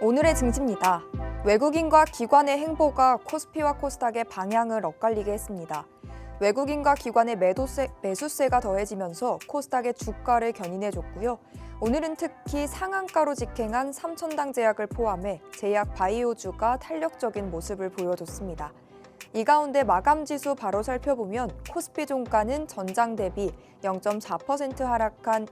오늘의 증시입니다. 외국인과 기관의 행보가 코스피와 코스닥의 방향을 엇갈리게 했습니다. 외국인과 기관의 매수세가 더해지면서 코스닥의 주가를 견인해줬고요. 오늘은 특히 상한가로 직행한 삼천당 제약을 포함해 제약 바이오주가 탄력적인 모습을 보여줬습니다. 이 가운데 마감지수 바로 살펴보면 코스피 종가는 전장 대비 0.4% 하락한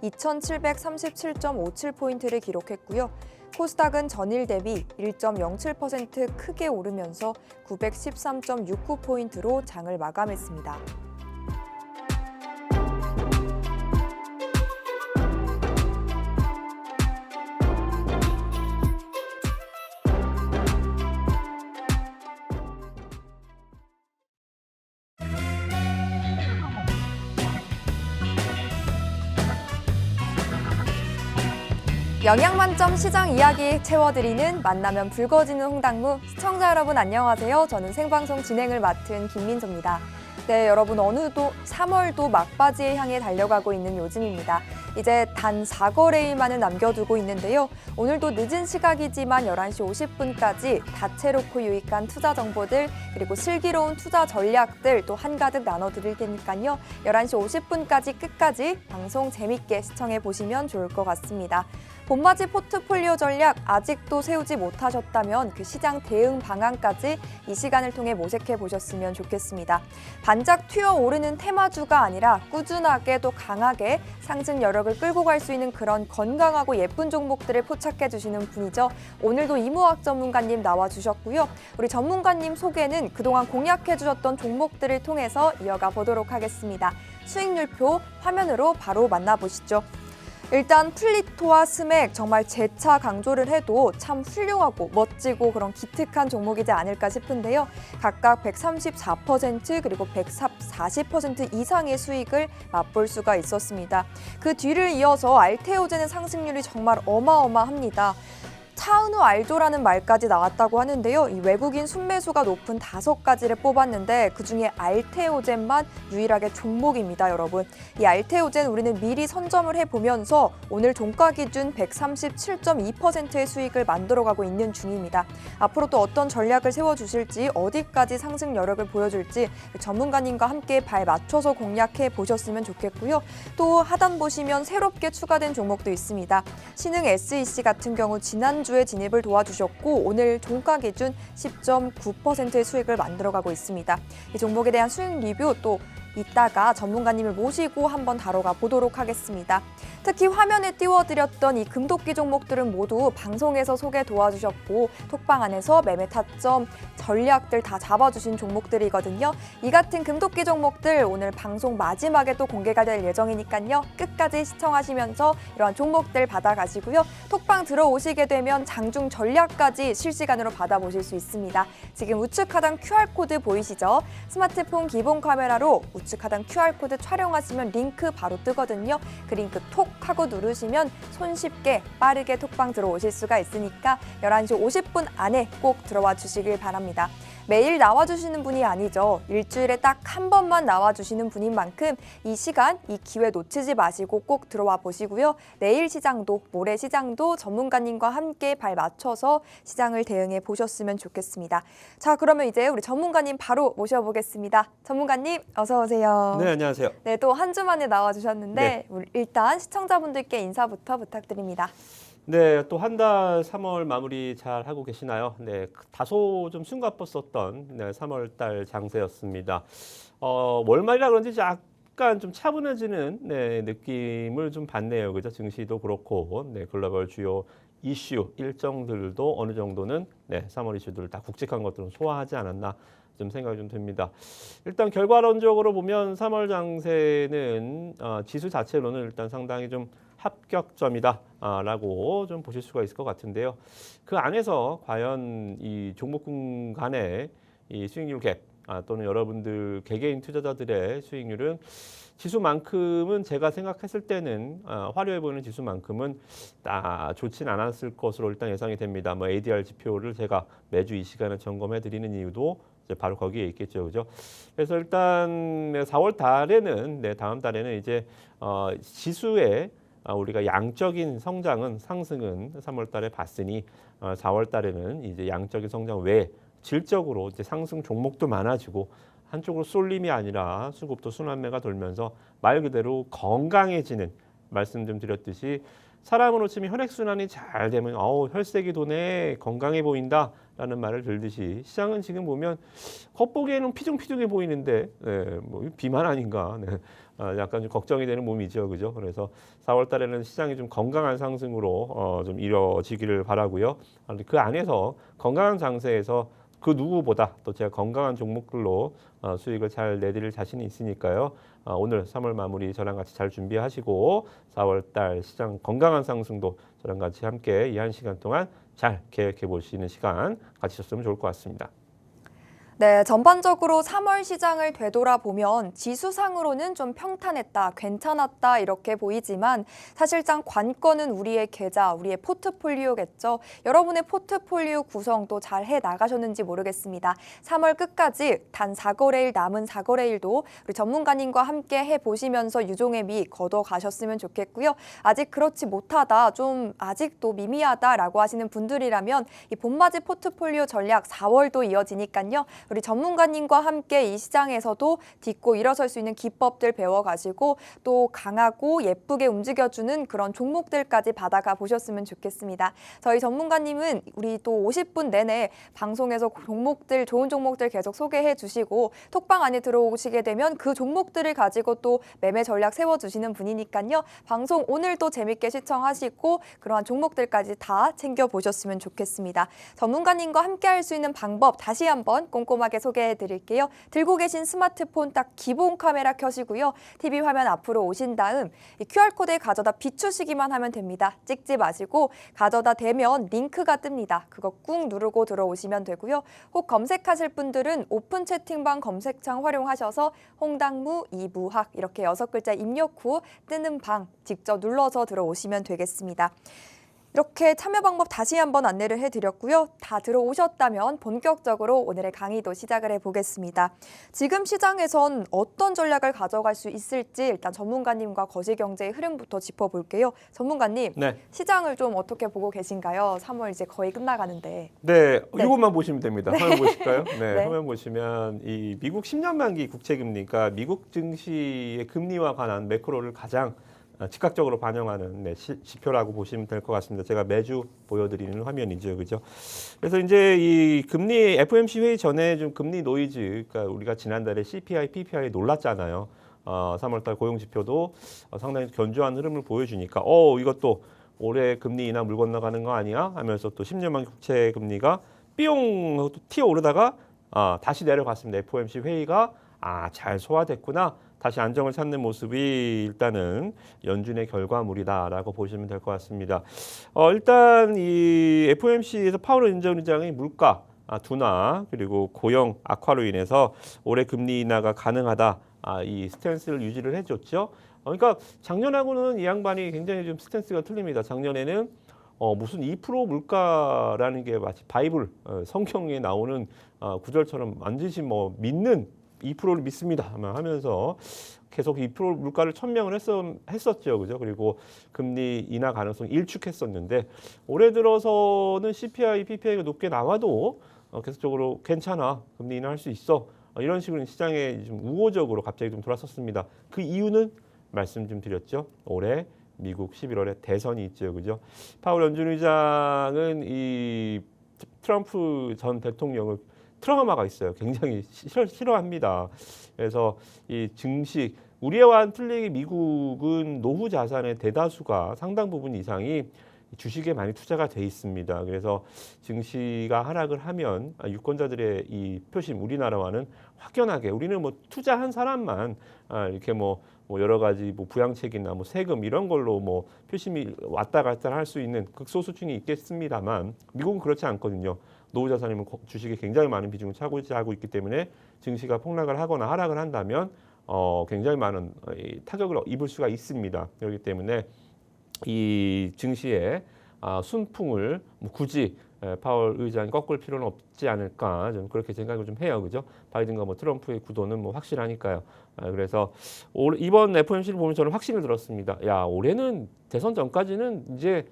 2,737.57포인트를 기록했고요. 코스닥은 전일 대비 1.07% 크게 오르면서 913.69포인트로 장을 마감했습니다. 영양만점 시장 이야기 채워드리는 만나면 붉어지는 홍당무 시청자 여러분 안녕하세요. 저는 생방송 진행을 맡은 김민서입니다. 네, 여러분 어느덧 3월도 막바지에 향해 달려가고 있는 요즘입니다. 이제 단 4거래일만을 남겨두고 있는데요. 오늘도 늦은 시각이지만 11시 50분까지 다채롭고 유익한 투자 정보들 그리고 슬기로운 투자 전략들 또 한가득 나눠드릴 테니까요. 11시 50분까지 끝까지 방송 재밌게 시청해 보시면 좋을 것 같습니다. 봄맞이 포트폴리오 전략 아직도 세우지 못하셨다면 그 시장 대응 방안까지 이 시간을 통해 모색해 보셨으면 좋겠습니다. 반짝 튀어오르는 테마주가 아니라 꾸준하게 또 강하게 상승 여력을 끌고 갈 수 있는 그런 건강하고 예쁜 종목들을 포착해 주시는 분이죠. 오늘도 이무학 전문가님 나와주셨고요. 우리 전문가님 소개는 그동안 공략해 주셨던 종목들을 통해서 이어가 보도록 하겠습니다. 수익률표 화면으로 바로 만나보시죠. 일단 플리토와 스맥 정말 재차 강조를 해도 참 훌륭하고 멋지고 그런 기특한 종목이지 않을까 싶은데요. 각각 134% 그리고 140% 이상의 수익을 맛볼 수가 있었습니다. 그 뒤를 이어서 알테오젠의 상승률이 정말 어마어마합니다. 차은우 알조라는 말까지 나왔다고 하는데요. 이 외국인 순매수가 높은 5가지를 뽑았는데 그중에 알테오젠만 유일하게 종목입니다, 여러분. 이 알테오젠 우리는 미리 선점을 해보면서 오늘 종가 기준 137.2%의 수익을 만들어가고 있는 중입니다. 앞으로 또 어떤 전략을 세워주실지 어디까지 상승 여력을 보여줄지 전문가님과 함께 발 맞춰서 공략해 보셨으면 좋겠고요. 또 하단 보시면 새롭게 추가된 종목도 있습니다. 신흥 SEC 같은 경우 지난주에 진입을 도와주셨고 오늘 종가 기준 10.9%의 수익을 만들어가고 있습니다. 이 종목에 대한 수익 리뷰 또 이따가 전문가님을 모시고 한번 다뤄가 보도록 하겠습니다. 특히 화면에 띄워드렸던 이 금도끼 종목들은 모두 방송에서 소개 도와주셨고 톡방 안에서 매매 타점, 전략들 다 잡아주신 종목들이거든요. 이 같은 금도끼 종목들 오늘 방송 마지막에 또 공개가 될 예정이니까요. 끝까지 시청하시면서 이러한 종목들 받아가시고요. 톡방 들어오시게 되면 장중 전략까지 실시간으로 받아보실 수 있습니다. 지금 우측 하단 QR코드 보이시죠? 스마트폰 기본 카메라로 우측 하단 QR코드 촬영하시면 링크 바로 뜨거든요. 그 링크 톡 하고 누르시면 손쉽게 빠르게 톡방 들어오실 수가 있으니까 11시 50분 안에 꼭 들어와 주시길 바랍니다. 매일 나와주시는 분이 아니죠. 일주일에 딱 한 번만 나와주시는 분인 만큼 이 시간, 이 기회 놓치지 마시고 꼭 들어와 보시고요. 내일 시장도, 모레 시장도 전문가님과 함께 발 맞춰서 시장을 대응해 보셨으면 좋겠습니다. 자, 그러면 이제 우리 전문가님 바로 모셔보겠습니다. 전문가님, 어서 오세요. 네, 안녕하세요. 네, 또 한 주 만에 나와주셨는데 네. 우리 일단 시청자분들께 인사부터 부탁드립니다. 네, 또 한 달 3월 마무리 잘 하고 계시나요? 네, 다소 좀 숨가뻤었던 3월 달 장세였습니다. 월말이라 그런지 약간 좀 차분해지는 느낌을 좀 받네요. 그죠? 증시도 그렇고, 글로벌 주요 이슈 일정들도 어느 정도는 3월 이슈들을 다 굵직한 것들은 소화하지 않았나 좀 생각이 좀 됩니다. 일단 결과론적으로 보면 3월 장세는 지수 자체로는 일단 상당히 좀 합격점이다라고 좀 보실 수가 있을 것 같은데요. 그 안에서 과연 이 종목군 간의 이 수익률 갭 또는 여러분들 개개인 투자자들의 수익률은 지수만큼은 제가 생각했을 때는 화려해 보이는 지수만큼은 좋진 않았을 것으로 일단 예상이 됩니다. 뭐 ADR 지표를 제가 매주 이 시간에 점검해 드리는 이유도 이제 바로 거기에 있겠죠, 그죠? 그래서 일단 4월 달에는 다음 달에는 이제 지수의 우리가 양적인 성장은 상승은 3월 달에 봤으니 4월 달에는 이제 양적인 성장 외에 질적으로 이제 상승 종목도 많아지고 한쪽으로 쏠림이 아니라 수급도 순환매가 돌면서 말 그대로 건강해지는 말씀 좀 드렸듯이 사람으로 치면 혈액순환이 잘 되면 혈색이 도네 건강해 보인다라는 말을 들듯이 시장은 지금 보면 겉보기에는 피둥피둥해 보이는데 뭐 비만 아닌가 약간 좀 걱정이 되는 몸이죠, 그죠? 그래서 4월 달에는 시장이 좀 건강한 상승으로 좀 이뤄지기를 바라고요. 그 안에서 건강한 장세에서 그 누구보다 또 제가 건강한 종목들로 수익을 잘 내드릴 자신이 있으니까요. 오늘 3월 마무리 저랑 같이 잘 준비하시고 4월 달 시장 건강한 상승도 저랑 같이 함께 이 한 시간 동안 잘 계획해 보시는 시간 가지셨으면 좋을 것 같습니다. 네, 전반적으로 3월 시장을 되돌아보면 지수상으로는 좀 평탄했다, 괜찮았다 이렇게 보이지만 사실상 관건은 우리의 계좌, 우리의 포트폴리오겠죠. 여러분의 포트폴리오 구성도 잘 해나가셨는지 모르겠습니다. 3월 끝까지 단 4거래일 남은 4거래일도 우리 전문가님과 함께 해보시면서 유종의 미 걷어가셨으면 좋겠고요. 아직 그렇지 못하다, 좀 아직도 미미하다라고 하시는 분들이라면 이 봄맞이 포트폴리오 전략 4월도 이어지니까요. 우리 전문가님과 함께 이 시장에서도 딛고 일어설 수 있는 기법들 배워가지고 또 강하고 예쁘게 움직여주는 그런 종목들까지 받아가 보셨으면 좋겠습니다. 저희 전문가님은 우리 또 50분 내내 방송에서 종목들, 좋은 종목들 계속 소개해 주시고 톡방 안에 들어오시게 되면 그 종목들을 가지고 또 매매 전략 세워주시는 분이니까요. 방송 오늘도 재밌게 시청하시고 그러한 종목들까지 다 챙겨보셨으면 좋겠습니다. 전문가님과 함께 할 수 있는 방법 다시 한번 꼼꼼하게 소개해 드릴게요. 들고 계신 스마트폰 딱 기본 카메라 켜시고요. TV 화면 앞으로 오신 다음 이 QR코드에 가져다 비추시기만 하면 됩니다. 찍지 마시고 가져다 대면 링크가 뜹니다. 그거 꾹 누르고 들어오시면 되고요. 혹 검색하실 분들은 오픈 채팅방 검색창 활용하셔서 홍당무, 이무학 이렇게 6글자 입력 후 뜨는 방 직접 눌러서 들어오시면 되겠습니다. 이렇게 참여 방법 다시 한번 안내를 해드렸고요. 다 들어오셨다면 본격적으로 오늘의 강의도 시작을 해보겠습니다. 지금 시장에선 어떤 전략을 가져갈 수 있을지 일단 전문가님과 거시경제의 흐름부터 짚어볼게요. 전문가님, 네. 시장을 좀 어떻게 보고 계신가요? 3월 이제 거의 끝나가는데. 네, 네. 이것만 보시면 됩니다. 화면 보실까요? 네, 네. 화면 보시면 이 미국 10년 만기 국채 금리가 미국 증시의 금리와 관한 매크로를 가장 즉각적으로 반영하는 지표라고 보시면 될 것 같습니다. 제가 매주 보여드리는 화면이죠, 그죠? 그래서 이제 이 금리 FOMC 회의 전에 좀 금리 노이즈, 그러니까 우리가 지난달에 CPI, PPI 놀랐잖아요. 3월달 고용 지표도 상당히 견조한 흐름을 보여주니까, 이것도 올해 금리 인하 물 건너가는 거 아니야? 하면서 또 10년 만기 국채 금리가 삐용 튀어 오르다가 다시 내려갔습니다. FOMC 회의가 잘 소화됐구나. 다시 안정을 찾는 모습이 일단은 연준의 결과물이다라고 보시면 될 것 같습니다. 일단 이 FOMC에서 파월 연준의장이 물가 둔화 그리고 고용 악화로 인해서 올해 금리 인하가 가능하다 이 스탠스를 유지를 해줬죠. 그러니까 작년하고는 이 양반이 굉장히 좀 스탠스가 틀립니다. 작년에는 무슨 2% 물가라는 게 마치 바이블 성경에 나오는 구절처럼 완전히 뭐 믿는 2%를 믿습니다 하면서 계속 2% 물가를 천명을 했었죠, 그죠? 그리고 금리 인하 가능성 일축했었는데 올해 들어서는 CPI, PPI가 높게 나와도 계속적으로 괜찮아, 금리 인하할 수 있어 이런 식으로 시장에 좀 우호적으로 갑자기 좀 돌아섰습니다. 그 이유는 말씀 좀 드렸죠. 올해 미국 11월에 대선이 있죠, 그죠? 파월 연준 의장은 이 트럼프 전 대통령을 트라우마가 있어요. 굉장히 싫어합니다. 그래서 이 증시 우리와는 틀리게 미국은 노후 자산의 대다수가 상당 부분 이상이 주식에 많이 투자가 돼 있습니다. 그래서 증시가 하락을 하면 유권자들의 이 표심 우리나라와는 확연하게 우리는 뭐 투자한 사람만 이렇게 뭐 여러 가지 뭐 부양책이나 뭐 세금 이런 걸로 뭐 표심이 왔다 갔다 할 수 있는 극소수층이 있겠습니다만 미국은 그렇지 않거든요. 노후 자산이면 주식에 굉장히 많은 비중을 차지하고 있기 때문에 증시가 폭락을 하거나 하락을 한다면 굉장히 많은 타격을 입을 수가 있습니다. 그렇기 때문에 이 증시의 순풍을 뭐 굳이 파월 의장이 꺾을 필요는 없지 않을까 좀 그렇게 생각을 좀 해요, 그죠? 바이든과 뭐 트럼프의 구도는 뭐 확실하니까요. 그래서 이번 FOMC를 보면 저는 확신을 들었습니다. 야, 올해는 대선 전까지는 이제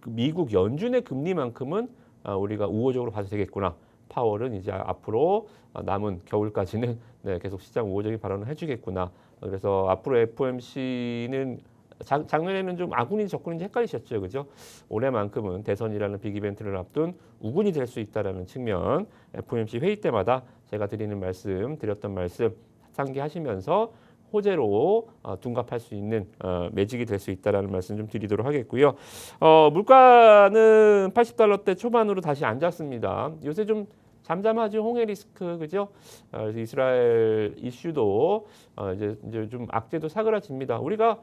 미국 연준의 금리만큼은 우리가 우호적으로 봐도 되겠구나. 파월은 이제 앞으로 남은 겨울까지는 네, 계속 시장 우호적인 발언을 해주겠구나. 그래서 앞으로 FOMC는 작년에는 좀 아군이 적군인지 헷갈리셨죠, 그죠? 올해만큼은 대선이라는 빅 이벤트를 앞둔 우군이 될 수 있다라는 측면, FOMC 회의 때마다 제가 드렸던 말씀 상기하시면서 호재로 둔갑할 수 있는 매직이 될 수 있다라는 말씀 좀 드리도록 하겠고요. 물가는 80달러대 초반으로 다시 앉았습니다. 요새 좀 잠잠하죠. 홍해 리스크, 그죠? 그래서 이스라엘 이슈도 이제 좀 악재도 사그라집니다. 우리가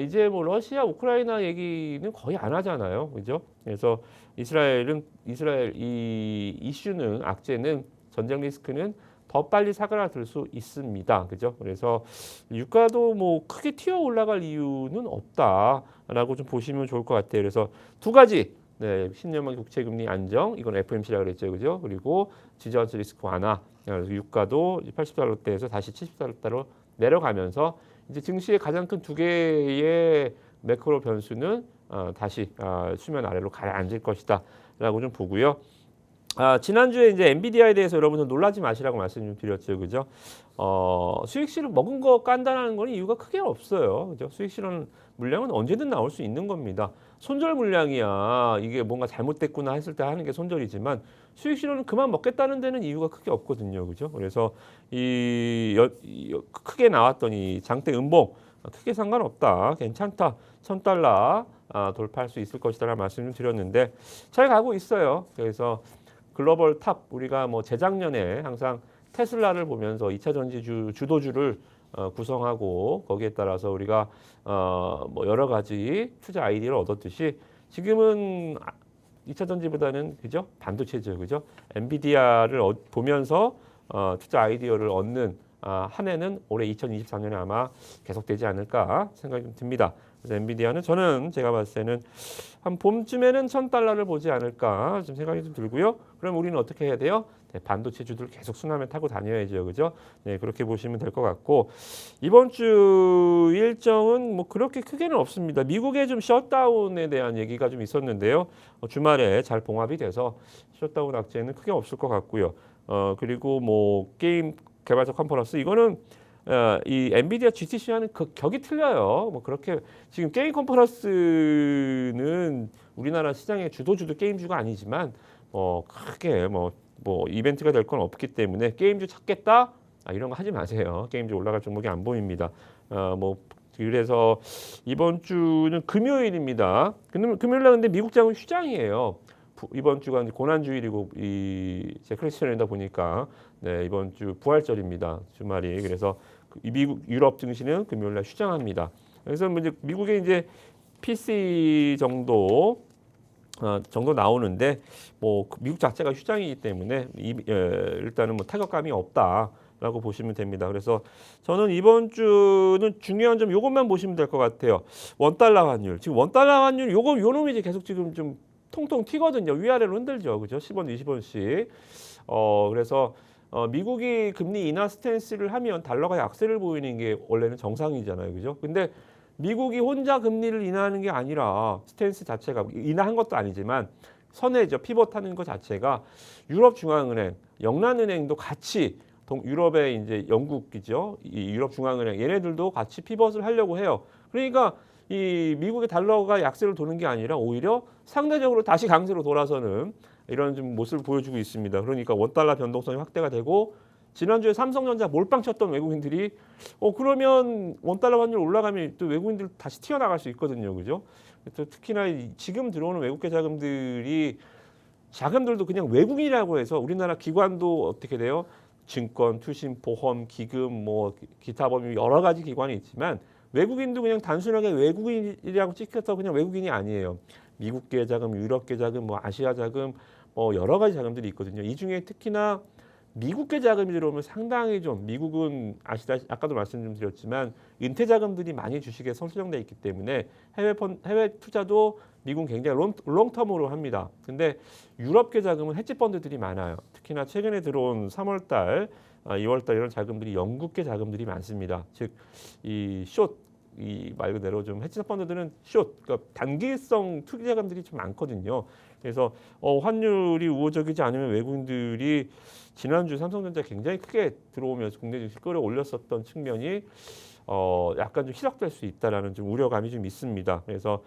이제 뭐 러시아, 우크라이나 얘기는 거의 안 하잖아요, 그죠? 그래서 이스라엘 이 이슈는 악재는 전쟁 리스크는 더 빨리 사그라들 수 있습니다, 그죠? 그래서 유가도 뭐 크게 튀어 올라갈 이유는 없다라고 좀 보시면 좋을 것 같아요. 그래서 두 가지. 네, 10년만 국채금리 안정, 이건 FOMC라고 그랬죠, 그죠? 그리고 지저스 리스크 완화, 그래서 유가도 80달러대에서 다시 70달러대로 내려가면서 이제 증시의 가장 큰 두 개의 매크로 변수는 다시 수면 아래로 가라앉을 것이다라고 좀 보고요. 지난주에 이제 엔비디아에 대해서 여러분들 놀라지 마시라고 말씀 좀 드렸죠, 그죠? 수익 실현 먹은 거 깐다는 건 이유가 크게 없어요, 그죠? 수익 실현 물량은 언제든 나올 수 있는 겁니다. 손절 물량이야 이게 뭔가 잘못됐구나 했을 때 하는 게 손절이지만 수익 실현은 그만 먹겠다는 데는 이유가 크게 없거든요, 그죠? 그래서 크게 나왔던 이 장대 음봉 크게 상관없다, 괜찮다, 1,000달러 돌파할 수 있을 것이다라는 말씀 좀 드렸는데 잘 가고 있어요. 그래서 글로벌 탑 우리가 뭐 재작년에 항상 테슬라를 보면서 2차 전지 주도주를 구성하고 거기에 따라서 우리가 뭐 여러 가지 투자 아이디어를 얻었듯이 지금은 2차 전지보다는 그죠? 반도체죠, 그죠? 엔비디아를 보면서 투자 아이디어를 얻는 한 해는 올해 2024년에 아마 계속되지 않을까 생각이 좀 듭니다. 그래서 엔비디아는 제가 봤을 때는 한 봄쯤에는 1,000달러를 보지 않을까 좀 생각이 좀 들고요. 그럼 우리는 어떻게 해야 돼요? 네, 반도체주들 계속 순환을 타고 다녀야죠, 그죠? 네, 그렇게 보시면 될 것 같고 이번 주 일정은 뭐 그렇게 크게는 없습니다. 미국의 좀 셧다운에 대한 얘기가 좀 있었는데요. 주말에 잘 봉합이 돼서 셧다운 악재는 크게 없을 것 같고요. 그리고 뭐 게임 개발자 컨퍼런스 이거는 이 엔비디아 GTC와는 격이 틀려요. 뭐 그렇게 지금 게임 컨퍼런스는 우리나라 시장의 주도주도 게임주가 아니지만 크게 뭐 이벤트가 될 건 없기 때문에 게임주 찾겠다 이런 거 하지 마세요. 게임주 올라갈 종목이 안 보입니다. 그래서 이번 주는 금요일입니다. 금요일날 근데 미국 장은 휴장이에요. 이번 주가 고난주일이고 제 크리스천이다 보니까 네, 이번 주 부활절입니다. 주말이. 그래서 미국 유럽 증시는 금요일날 휴장합니다. 그래서 이제 미국에 이제 PC 정도 나오는데 뭐 미국 자체가 휴장이기 때문에 일단은 뭐 타격감이 없다라고 보시면 됩니다. 그래서 저는 이번 주는 중요한 점 요것만 보시면 될 것 같아요. 원달러 환율. 지금 원달러 환율 요 놈이 이제 계속 지금 좀 통통 튀거든요. 위아래로 흔들죠. 그죠? 10원, 20원씩. 그래서 미국이 금리 인하 스탠스를 하면 달러가 약세를 보이는 게 원래는 정상이잖아요. 그죠? 근데 미국이 혼자 금리를 인하하는 게 아니라 스탠스 자체가 인하한 것도 아니지만 선회죠. 피벗하는 것 자체가 유럽 중앙은행, 영란은행도 같이 유럽의 이제 영국이죠. 이 유럽 중앙은행 얘네들도 같이 피벗을 하려고 해요. 그러니까 이 미국의 달러가 약세를 도는 게 아니라 오히려 상대적으로 다시 강세로 돌아서는 이런 좀 모습을 보여주고 있습니다. 그러니까 원달러 변동성이 확대가 되고 지난주에 삼성전자 몰빵 쳤던 외국인들이 그러면 원달러 환율 올라가면 또 외국인들 다시 튀어나갈 수 있거든요. 그죠? 또 특히나 지금 들어오는 외국계 자금들도 그냥 외국인이라고 해서 우리나라 기관도 어떻게 돼요? 증권, 투신, 보험, 기금, 뭐 기타 범위 여러 가지 기관이 있지만 외국인도 그냥 단순하게 외국인이라고 찍혀서 그냥 외국인이 아니에요. 미국계 자금, 유럽계 자금, 뭐 아시아 자금, 여러 가지 자금들이 있거든요. 이 중에 특히나 미국계 자금이 들어오면 상당히 좀 미국은 아까도 말씀 좀 드렸지만 은퇴 자금들이 많이 주식에 선수정돼 있기 때문에 해외 투자도 미국은 굉장히 롱텀으로 합니다. 근데 유럽계 자금은 헤지 펀드들이 많아요. 특히나 최근에 들어온 3월달, 2월달 이런 자금들이 영국계 자금들이 많습니다. 즉 이 이 말 그대로 좀 헤지 펀드들은 그러니까 단기성 투기 자금들이 좀 많거든요. 그래서 환율이 우호적이지 않으면 외국인들이 지난주 삼성전자 굉장히 크게 들어오면서 국내 증시 끌어올렸었던 측면이 약간 좀 희석될 수 있다라는 좀 우려감이 좀 있습니다. 그래서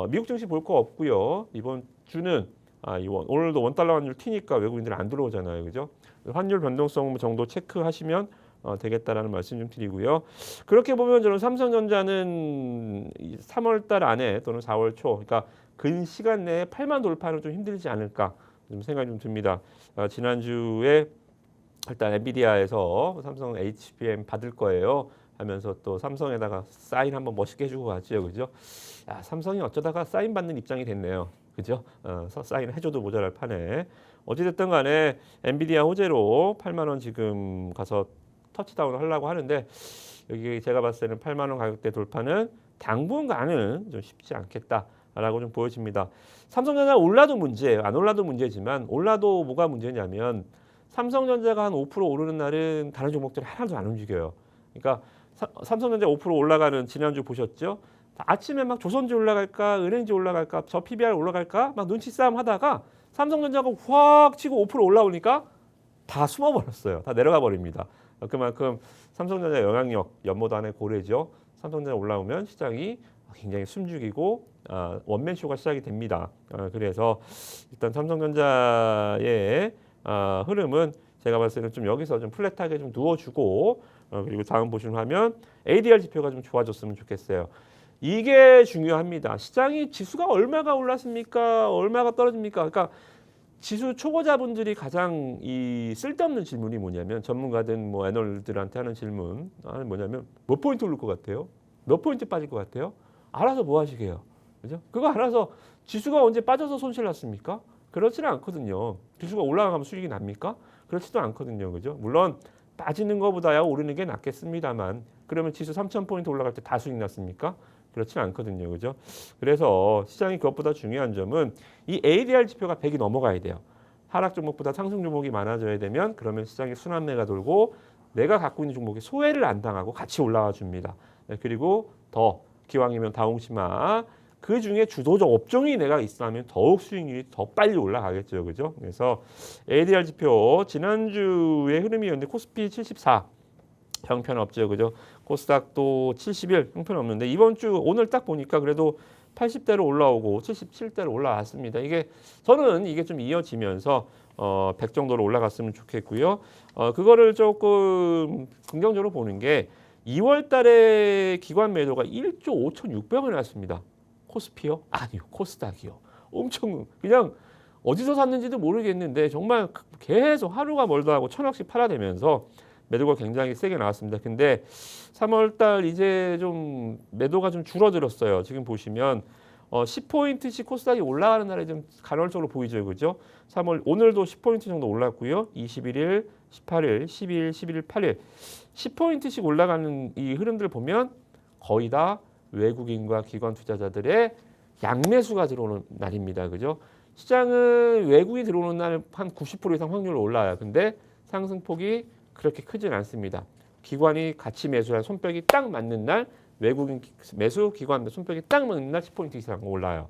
미국 증시 볼 거 없고요. 이번 주는 오늘도 원달러 환율 튀니까 외국인들 안 들어오잖아요, 그죠? 환율 변동성 정도 체크하시면 되겠다라는 말씀 좀 드리고요. 그렇게 보면 저는 삼성전자는 3월달 안에 또는 4월 초, 그러니까 근 시간 내에 8만 돌파는 좀 힘들지 않을까 좀 생각이 좀 듭니다. 지난주에 일단 엔비디아에서 삼성 HBM 받을 거예요 하면서 또 삼성에다가 사인 한번 멋있게 해주고 갔죠, 그죠? 삼성이 어쩌다가 사인 받는 입장이 됐네요, 그죠? 사인 해줘도 모자랄 판에 어찌됐든 간에 엔비디아 호재로 8만 원 지금 가서 터치다운을 하려고 하는데 여기 제가 봤을 때는 8만 원 가격대 돌파는 당분간은 좀 쉽지 않겠다라고 좀 보여집니다. 삼성전자 올라도 문제예요. 안 올라도 문제지만 올라도 뭐가 문제냐면 삼성전자가 한 5% 오르는 날은 다른 종목들이 하나도 안 움직여요. 그러니까 삼성전자 5% 올라가는 지난주 보셨죠? 아침에 막 조선주 올라갈까, 은행주 올라갈까, 저 PBR 올라갈까 막 눈치 싸움 하다가 삼성전자가 확 치고 5% 올라오니까 다 숨어버렸어요. 다 내려가 버립니다. 그만큼 삼성전자 영향력 연모도 안에 고래죠. 삼성전자 올라오면 시장이 굉장히 숨죽이고 원맨쇼가 시작이 됩니다. 그래서 일단 삼성전자의 흐름은 제가 봤을 때는 좀 여기서 좀 플랫하게 좀 누워주고 그리고 다음 보시는 화면 ADR 지표가 좀 좋아졌으면 좋겠어요. 이게 중요합니다. 시장이 지수가 얼마가 올랐습니까? 얼마가 떨어집니까? 그러니까 지수 초보자분들이 가장 이 쓸데없는 질문이 뭐냐면 전문가든 뭐 애널들한테 하는 질문 뭐냐면 몇 포인트 오를 것 같아요? 몇 포인트 빠질 것 같아요? 알아서 뭐 하시게요? 그죠? 그거 알아서 지수가 언제 빠져서 손실 났습니까? 그렇지는 않거든요. 지수가 올라가면 수익이 납니까? 그렇지도 않거든요. 그죠? 물론 빠지는 것보다야 오르는 게 낫겠습니다만 그러면 지수 3,000포인트 올라갈 때 다 수익 났습니까? 그렇지는 않거든요. 그죠? 그래서 시장이 그것보다 중요한 점은 이 ADR 지표가 100이 넘어가야 돼요. 하락 종목보다 상승 종목이 많아져야 되면 그러면 시장에 순환매가 돌고 내가 갖고 있는 종목이 소외를 안 당하고 같이 올라와 줍니다. 그리고 더 기왕이면 다홍치마 그 중에 주도적 업종이 내가 있으면 더욱 수익률이 더 빨리 올라가겠죠. 그죠? 그래서 ADR 지표 지난주의 흐름이었는데 코스피 74 형편없죠. 그죠? 코스닥도 71 형편없는데 이번 주 오늘 딱 보니까 그래도 80대로 올라오고 77대로 올라왔습니다. 저는 이게 좀 이어지면서 100 정도로 올라갔으면 좋겠고요. 그거를 조금 긍정적으로 보는 게 2월 달에 기관 매도가 1조 5,600원 났습니다. 코스피요? 아니요. 코스닥이요. 엄청 그냥 어디서 샀는지도 모르겠는데 정말 계속 하루가 멀다 하고 1,000억씩 팔아대면서 매도가 굉장히 세게 나왔습니다. 근데 3월 달 이제 좀 매도가 좀 줄어들었어요. 지금 보시면 10포인트씩 코스닥이 올라가는 날이 좀 간헐적으로 보이죠. 그죠? 3월 오늘도 10포인트 정도 올랐고요. 21일, 18일, 12일, 11일, 8일 10포인트씩 올라가는 이 흐름들을 보면 거의 다 외국인과 기관 투자자들의 양매수가 들어오는 날입니다. 그죠? 시장은 외국이 들어오는 날 한 90% 이상 확률로 올라와요. 근데 상승폭이 그렇게 크진 않습니다. 기관이 같이 매수한 손뼉이 딱 맞는 날 외국인 매수, 기관 손뼉이 딱 맞는 날 10포인트 이상 올라요.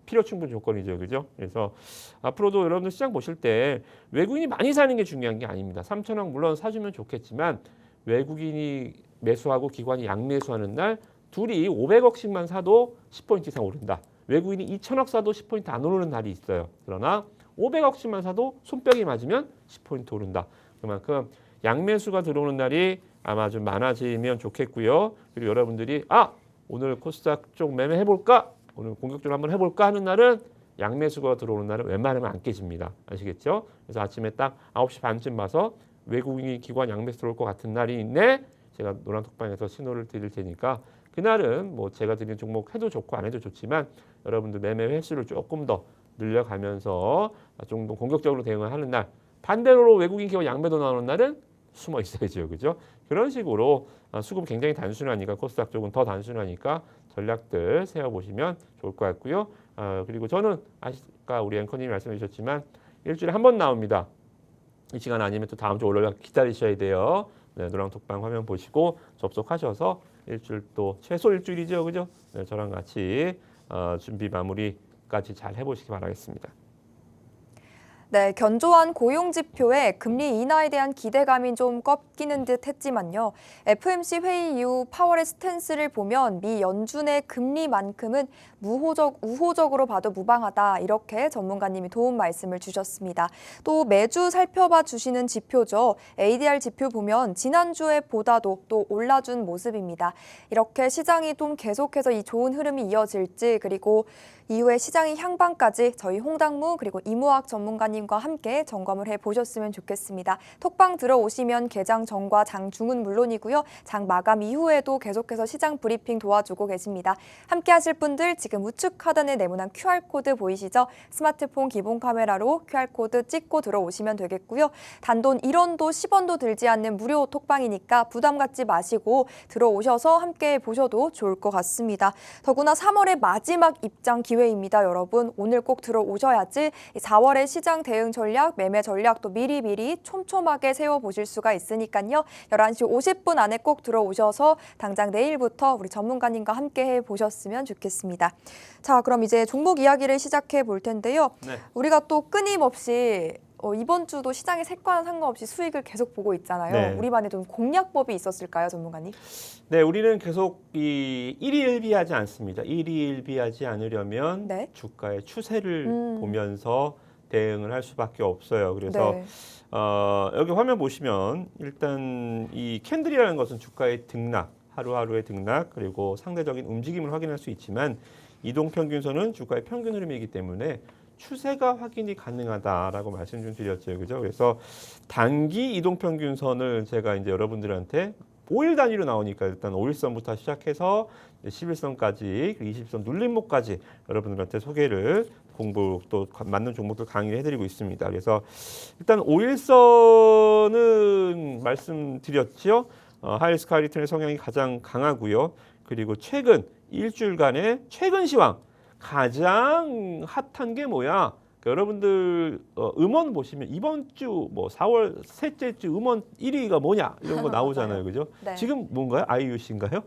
필요 충분 조건이죠. 그죠? 그래서 앞으로도 여러분들 시장 보실 때 외국인이 많이 사는 게 중요한 게 아닙니다. 3천억 물론 사주면 좋겠지만 외국인이 매수하고 기관이 양매수하는 날 둘이 500억씩만 사도 10포인트 이상 오른다. 외국인이 2천억 사도 10포인트 안 오르는 날이 있어요. 그러나 500억씩만 사도 손뼉이 맞으면 10포인트 오른다. 그만큼 양매수가 들어오는 날이 아마 좀 많아지면 좋겠고요. 그리고 여러분들이 오늘 코스닥 쪽 매매 해볼까? 오늘 공격적으로 한번 해볼까 하는 날은 양매수가 들어오는 날은 웬만하면 안 깨집니다. 아시겠죠? 그래서 아침에 딱 9시 반쯤 봐서 외국인이 기관 양매수 들어올 것 같은 날이 있네. 제가 노란톡방에서 신호를 드릴 테니까 그날은 뭐 제가 드리는 종목 해도 좋고 안 해도 좋지만 여러분들 매매 횟수를 조금 더 늘려가면서 좀 더 공격적으로 대응을 하는 날 반대로 외국인 기업 양매도 나오는 날은 숨어 있어야죠. 그죠? 그런 식으로 수급 굉장히 단순하니까 코스닥 쪽은 더 단순하니까 전략들 세워보시면 좋을 것 같고요. 그리고 저는 아까 우리 앵커님이 말씀해 주셨지만 일주일에 한 번 나옵니다. 이 시간 아니면 또 다음 주 월요일 기다리셔야 돼요. 네, 노랑톡방 화면 보시고 접속하셔서 일주일 또 최소 일주일이죠. 그죠? 네, 저랑 같이 준비 마무리까지 잘 해보시기 바라겠습니다. 네, 견조한 고용 지표에 금리 인하에 대한 기대감이 좀 꺾이는 듯 했지만요. FOMC 회의 이후 파월의 스탠스를 보면 미 연준의 금리만큼은 우호적으로 봐도 무방하다. 이렇게 전문가님이 도움 말씀을 주셨습니다. 또 매주 살펴봐 주시는 지표죠. ADR 지표 보면 지난주에 보다도 또 올라준 모습입니다. 이렇게 시장이 좀 계속해서 이 좋은 흐름이 이어질지 그리고 이후에 시장의 향방까지 저희 홍당무 그리고 이무학 전문가님과 함께 점검을 해보셨으면 좋겠습니다. 톡방 들어오시면 개장 전과 장 중은 물론이고요. 장 마감 이후에도 계속해서 시장 브리핑 도와주고 계십니다. 함께 하실 분들 지금 우측 하단에 네모난 QR코드 보이시죠? 스마트폰 기본 카메라로 QR코드 찍고 들어오시면 되겠고요. 단돈 1원도 10원도 들지 않는 무료 톡방이니까 부담 갖지 마시고 들어오셔서 함께 보셔도 좋을 것 같습니다. 더구나 3월의 마지막 입장 기회입니다, 여러분. 오늘 꼭 들어오셔야지 4월의 시장 대응 전략, 매매 전략도 미리미리 촘촘하게 세워보실 수가 있으니까요. 11시 50분 안에 꼭 들어오셔서 당장 내일부터 우리 전문가님과 함께 해보셨으면 좋겠습니다. 자, 그럼 이제 종목 이야기를 시작해 볼 텐데요. 네. 우리가 또 끊임없이 이번 주도 시장의 색과는 상관없이 수익을 계속 보고 있잖아요. 네. 우리만의 좀 공략법이 있었을까요, 전문가님? 네, 우리는 계속 이 일희일비하지 않습니다. 일희일비하지 않으려면 네. 주가의 추세를 보면서 대응을 할 수밖에 없어요. 그래서 네. 여기 화면 보시면 일단 이 캔들이라는 것은 주가의 등락, 하루하루의 등락 그리고 상대적인 움직임을 확인할 수 있지만 이동평균선은 주가의 평균 흐름이기 때문에 추세가 확인이 가능하다라고 말씀 좀 드렸죠. 그죠? 그래서 단기 이동평균선을 제가 이제 여러분들한테 5일 단위로 나오니까 일단 5일선부터 시작해서 11선까지 20선 눌림목까지 여러분들한테 소개를 공부 또 맞는 종목들 강의를 해드리고 있습니다. 그래서 일단 5일선은 말씀드렸죠. 하이스카 리턴의 성향이 가장 강하고요. 그리고 최근 일주일간의 최근 시황 가장 핫한 게 뭐야? 그러니까 여러분들 음원 보시면 이번 주 뭐 4월 셋째 주 음원 1위가 뭐냐 이런 거 나오잖아요, 그죠? 네. 지금 뭔가요? 아이유 씨인가요?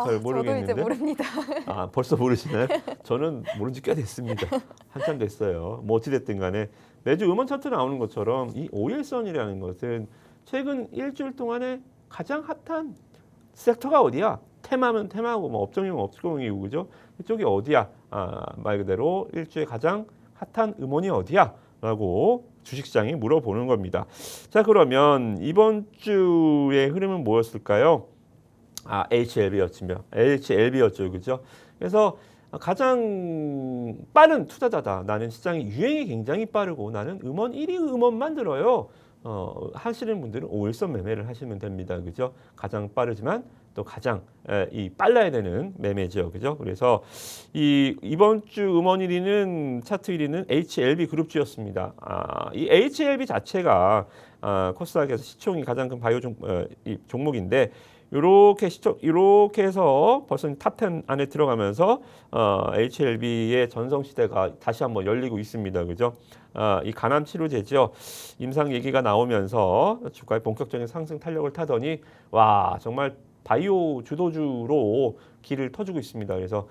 잘 모르겠는데. 저도 이제 모릅니다. 아, 벌써 모르시나요? 저는 모른 지 꽤 됐습니다. 한참 됐어요. 뭐 어찌됐든 간에 매주 음원 차트 나오는 것처럼 이 5일선이라는 것은 최근 일주일 동안에 가장 핫한 섹터가 어디야? 테마면 테마고 뭐 업종이면 업종이고 그죠? 이쪽이 어디야? 말 그대로 일주일에 가장 핫한 음원이 어디야? 라고 주식시장이 물어보는 겁니다. 자, 그러면 이번 주의 흐름은 뭐였을까요? HLB였죠. 그죠? 그래서 가장 빠른 투자자다. 나는 시장의 유행이 굉장히 빠르고 나는 음원 1위 음원만 들어요. 하시는 분들은 5일선 매매를 하시면 됩니다. 그죠? 가장 빠르지만 또 가장 빨라야 되는 매매죠. 그죠? 그래서 이번 주 음원 1위는 차트 1위는 HLB 그룹주였습니다. 이 HLB 자체가 코스닥에서 시총이 가장 큰 바이오 종목인데 이렇게 해서 벌써 탑10 안에 들어가면서 HLB의 전성 시대가 다시 한번 열리고 있습니다. 그죠? 이 간암 치료제죠. 임상 얘기가 나오면서 주가의 본격적인 상승 탄력을 타더니 와 정말 바이오 주도주로 길을 터주고 있습니다. 그래서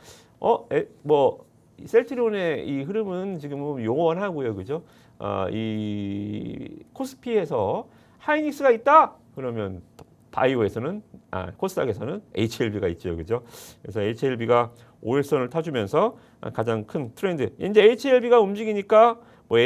셀트리온의 이 흐름은 지금 용원하고요, 그죠? 이 코스피에서 하이닉스가 있다 그러면 바이오에서는 코스닥에서는 HLB가 있죠, 그죠? 그래서 HLB가 5일선을 타주면서 가장 큰 트렌드. 이제 HLB가 움직이니까 뭐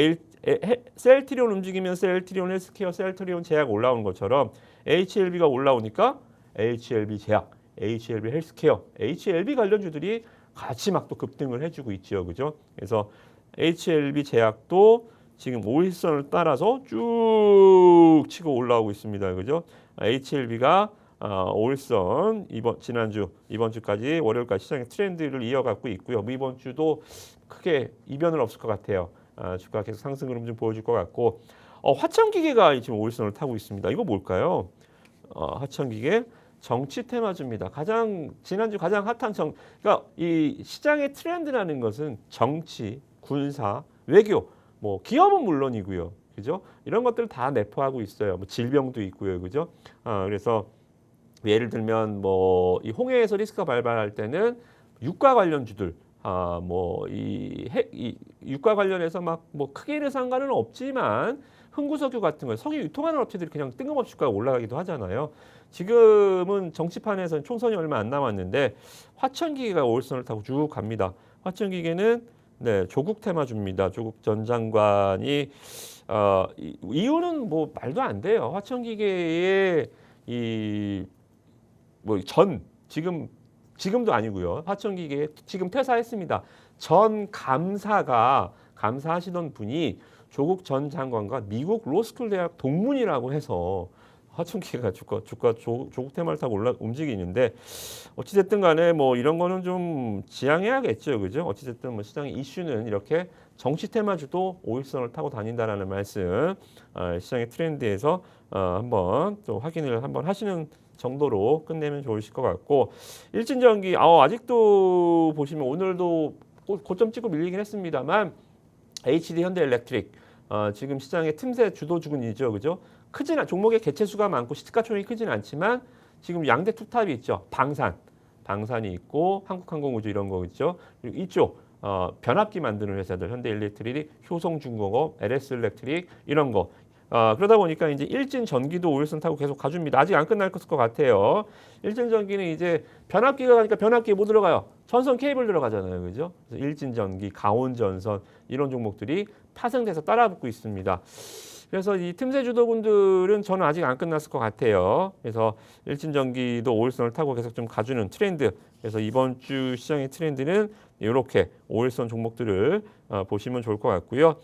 셀트리온 움직이면 셀트리온 헬스케어, 셀트리온 제약 올라오는 것처럼 HLB가 올라오니까 HLB 제약, HLB 헬스케어, HLB 관련주들이 같이 막 또 급등을 해주고 있죠, 그죠? 그래서 HLB 제약도 지금 5일선을 따라서 쭉 치고 올라오고 있습니다, 그죠? HLB가 5일선 이번 주까지 월요일까지 시장의 트렌드를 이어가고 있고요. 이번 주도 크게 이변은 없을 것 같아요. 주가 계속 상승 흐름 좀 보여줄 것 같고 화천기계가 지금 5일선을 타고 있습니다. 이거 뭘까요? 화천기계 정치 테마주입니다. 지난주 가장 핫한 그러니까 이 시장의 트렌드라는 것은 정치, 군사, 외교, 뭐 기업은 물론이고요. 그죠? 이런 것들을 다 내포하고 있어요. 뭐 질병도 있고요. 그죠? 그래서 예를 들면 뭐 이 홍해에서 리스크가 발발할 때는 유가 관련주들 이 유가 관련해서 막 뭐 크게는 상관은 없지만 흥구석유 같은 거 석유 유통하는 업체들이 그냥 뜬금없이 주가가 올라가기도 하잖아요. 지금은 정치판에서는 총선이 얼마 안 남았는데 화천기계가 5일선을 타고 쭉 갑니다. 화천기계는 네, 조국 테마주입니다. 조국 전 장관이 이유는 뭐 말도 안 돼요. 화천기계의 지금도 아니고요. 화천기계 지금 퇴사했습니다. 전 감사하시던 분이 조국 전 장관과 미국 로스쿨 대학 동문이라고 해서 화천기계가 조국 테마를 타고 움직이는데 어찌됐든 간에 뭐 이런 거는 좀 지양해야겠죠. 그죠? 어찌됐든 뭐 시장의 이슈는 이렇게 정치 테마주도 5일선을 타고 다닌다라는 말씀 시장의 트렌드에서 한번 또 확인을 한번 하시는 정도로 끝내면 좋으실 것 같고 일진전기 아직도 보시면 오늘도 고점 찍고 밀리긴 했습니다만 HD 현대일렉트릭 지금 시장의 틈새 주도주군이죠. 그죠? 종목의 개체수가 많고 시가총액이 크진 않지만 지금 양대 투탑이 있죠. 방산이 있고 한국항공우주 이런 거 있죠. 그리고 이쪽 변압기 만드는 회사들 현대일렉트릭, 효성중공업, LS일렉트릭 이런 거. 그러다 보니까 이제 일진전기도 5일선 타고 계속 가줍니다. 아직 안 끝날 것 같아요. 일진전기는 이제 변압기가 가니까 변압기에 뭐 들어가요? 전선 케이블 들어가잖아요. 그죠? 그래서 일진전기, 강원전선 이런 종목들이 파생돼서 따라붙고 있습니다. 그래서 이 틈새 주도군들은 저는 아직 안 끝났을 것 같아요. 그래서 일진전기도 5일선을 타고 계속 좀 가주는 트렌드. 그래서 이번 주 시장의 트렌드는 이렇게 5일선 종목들을 보시면 좋을 것 같고요.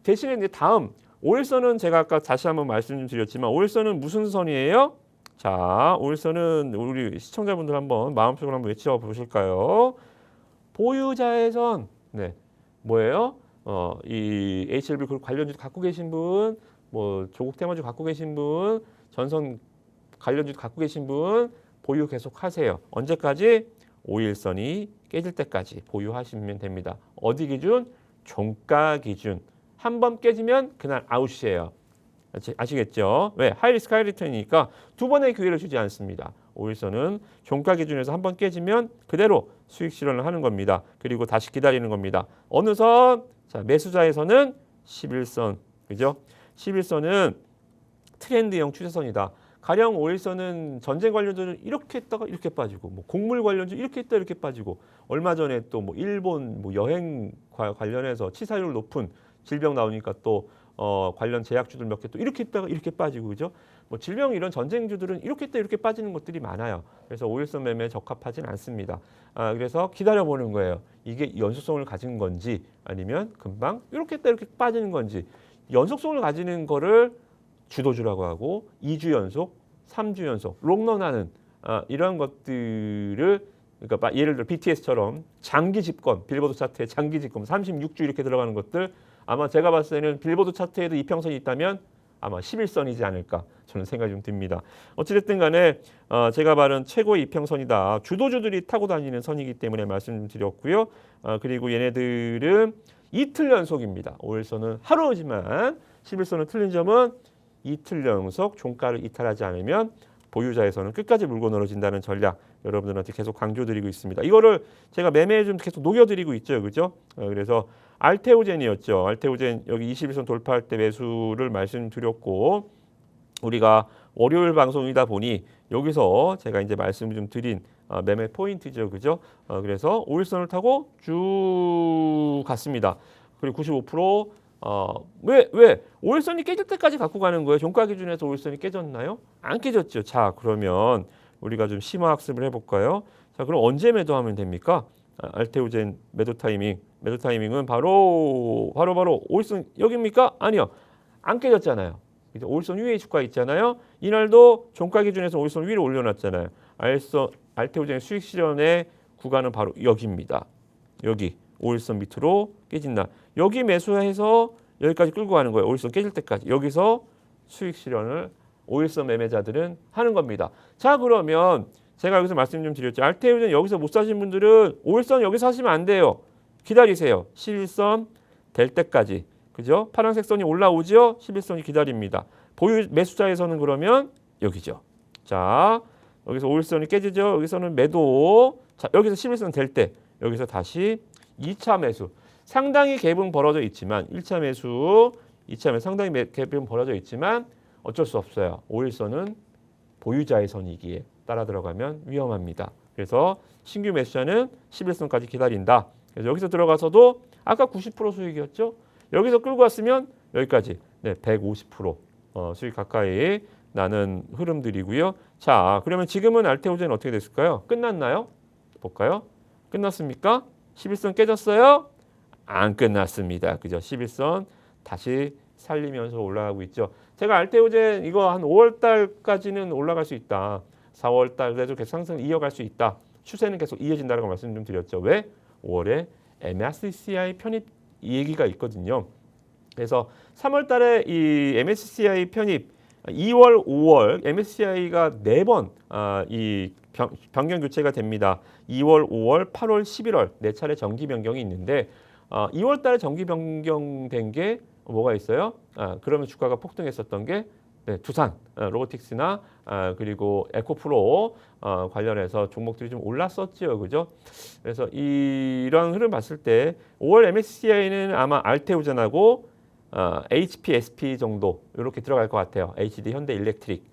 대신에 이제 다음 5일선은 제가 아까 다시 한번 말씀 좀 드렸지만 5일선은 무슨 선이에요? 자, 5일선은 우리 시청자분들 한번 마음속으로 한번 외쳐 보실까요? 보유자의 선. 네. 뭐예요? 이 HLB 관련주 갖고 계신 분, 뭐 조국 테마주 갖고 계신 분, 전선 관련주 갖고 계신 분 보유 계속 하세요. 언제까지? 5일선이 깨질 때까지 보유하시면 됩니다. 어디 기준? 종가 기준. 한 번 깨지면 그날 아웃이에요. 아시겠죠? 왜? 하이리스크 하이리턴이니까 두 번의 기회를 주지 않습니다. 5일선은 종가 기준에서 한 번 깨지면 그대로 수익 실현을 하는 겁니다. 그리고 다시 기다리는 겁니다. 어느 선? 자, 매수자에서는 11선. 그죠? 11선은 트렌드형 추세선이다. 가령 5일선은 전쟁 관련주는 이렇게 했다가 이렇게 빠지고 뭐 곡물 관련주 이렇게 했다 이렇게 빠지고 얼마 전에 또 뭐 일본 뭐 여행 관련해서 치사율 높은 질병 나오니까 또 관련 제약주들 몇 개 또 이렇게 했다가 이렇게 빠지고 그죠? 뭐 질병 이런 전쟁주들은 이렇게 했다 이렇게 빠지는 것들이 많아요. 그래서 5일선 매매에 적합하진 않습니다. 그래서 기다려보는 거예요. 이게 연속성을 가진 건지 아니면 금방 이렇게 했다 이렇게 빠지는 건지 연속성을 가지는 거를 주도주라고 하고 2주 연속, 3주 연속 롱런하는 이런 것들을 그러니까 예를 들어 BTS처럼 장기 집권, 빌보드 차트에 장기 집권 36주 이렇게 들어가는 것들 아마 제가 봤을 때는 빌보드 차트에도 이평선이 있다면 아마 11선이지 않을까 저는 생각이 좀 듭니다. 어찌됐든 간에 제가 말은 최고의 이평선이다. 주도주들이 타고 다니는 선이기 때문에 말씀드렸고요. 그리고 얘네들은 이틀 연속입니다. 5일선은 하루지만 11선은 틀린 점은 이틀 연속 종가를 이탈하지 않으면 보유자에서는 끝까지 물고 늘어진다는 전략 여러분들한테 계속 강조드리고 있습니다. 이거를 제가 매매에 좀 계속 녹여드리고 있죠. 그죠? 그래서 알테오젠이었죠. 알테오젠 여기 21선 돌파할 때 매수를 말씀드렸고 우리가 월요일 방송이다 보니 여기서 제가 이제 말씀을 좀 드린 매매 포인트죠. 그죠? 그래서 5일선을 타고 쭉 갔습니다. 그리고 95% 왜 5일선이 깨질 때까지 갖고 가는 거예요? 종가 기준에서 5일선이 깨졌나요? 안 깨졌죠. 자, 그러면 우리가 좀 심화 학습을 해볼까요? 자, 그럼 언제 매도하면 됩니까? 알테오젠 매도 타이밍은 바로 5일선 여기입니까? 아니요. 안 깨졌잖아요. 5일선 위에 주가 있잖아요. 이날도 종가 기준에서 5일선 위로 올려놨잖아요. 알테오젠 수익 실현의 구간은 바로 여기입니다. 여기 5일선 밑으로 깨진 날. 여기 매수해서 여기까지 끌고 가는 거예요. 5일선 깨질 때까지. 여기서 수익 실현을 5일선 매매자들은 하는 겁니다. 자, 그러면 제가 여기서 말씀 좀 드렸죠. 알테오젠 여기서 못 사신 분들은 5일선 여기서 사시면 안 돼요. 기다리세요. 11선 될 때까지. 그죠? 파란색 선이 올라오죠? 11선이 기다립니다. 보유 매수자에서는 그러면 여기죠. 자, 여기서 5일선이 깨지죠? 여기서는 매도. 자, 여기서 11선 될 때 여기서 다시 2차 매수. 상당히 갭은 벌어져 있지만 1차 매수, 2차 매수 상당히 갭은 벌어져 있지만 어쩔 수 없어요. 5일선은 보유자의 선이기에 따라 들어가면 위험합니다. 그래서 신규 매수자는 11선까지 기다린다. 그래서 여기서 들어가서도 아까 90% 수익이었죠. 여기서 끌고 왔으면 여기까지 150% 수익 가까이 나는 흐름들이고요. 자, 그러면 지금은 알테오젠 어떻게 됐을까요? 끝났나요? 볼까요? 끝났습니까? 11선 깨졌어요? 안 끝났습니다. 그죠? 11선 다시 살리면서 올라가고 있죠. 제가 알테오젠 이거 한 5월 달까지는 올라갈 수 있다. 4월 달에도 계속 상승 이어갈 수 있다. 추세는 계속 이어진다라고 말씀 좀 드렸죠. 왜? 5월에 MSCI 편입 얘기가 있거든요. 그래서 3월 달에 이 MSCI 편입 2월, 5월 MSCI가 4번 이 변경 교체가 됩니다. 2월, 5월, 8월, 11월 4차례 정기 변경이 있는데 2월 달에 정기 변경된 게 뭐가 있어요? 그러면 주가가 폭등했었던 게 두산, 로보틱스나 그리고 에코프로 관련해서 종목들이 좀 올랐었죠, 그죠? 그래서 이런 흐름 봤을 때 5월 MSCI는 아마 알테오젠하고 HPSP 정도 이렇게 들어갈 것 같아요. HD 현대일렉트릭.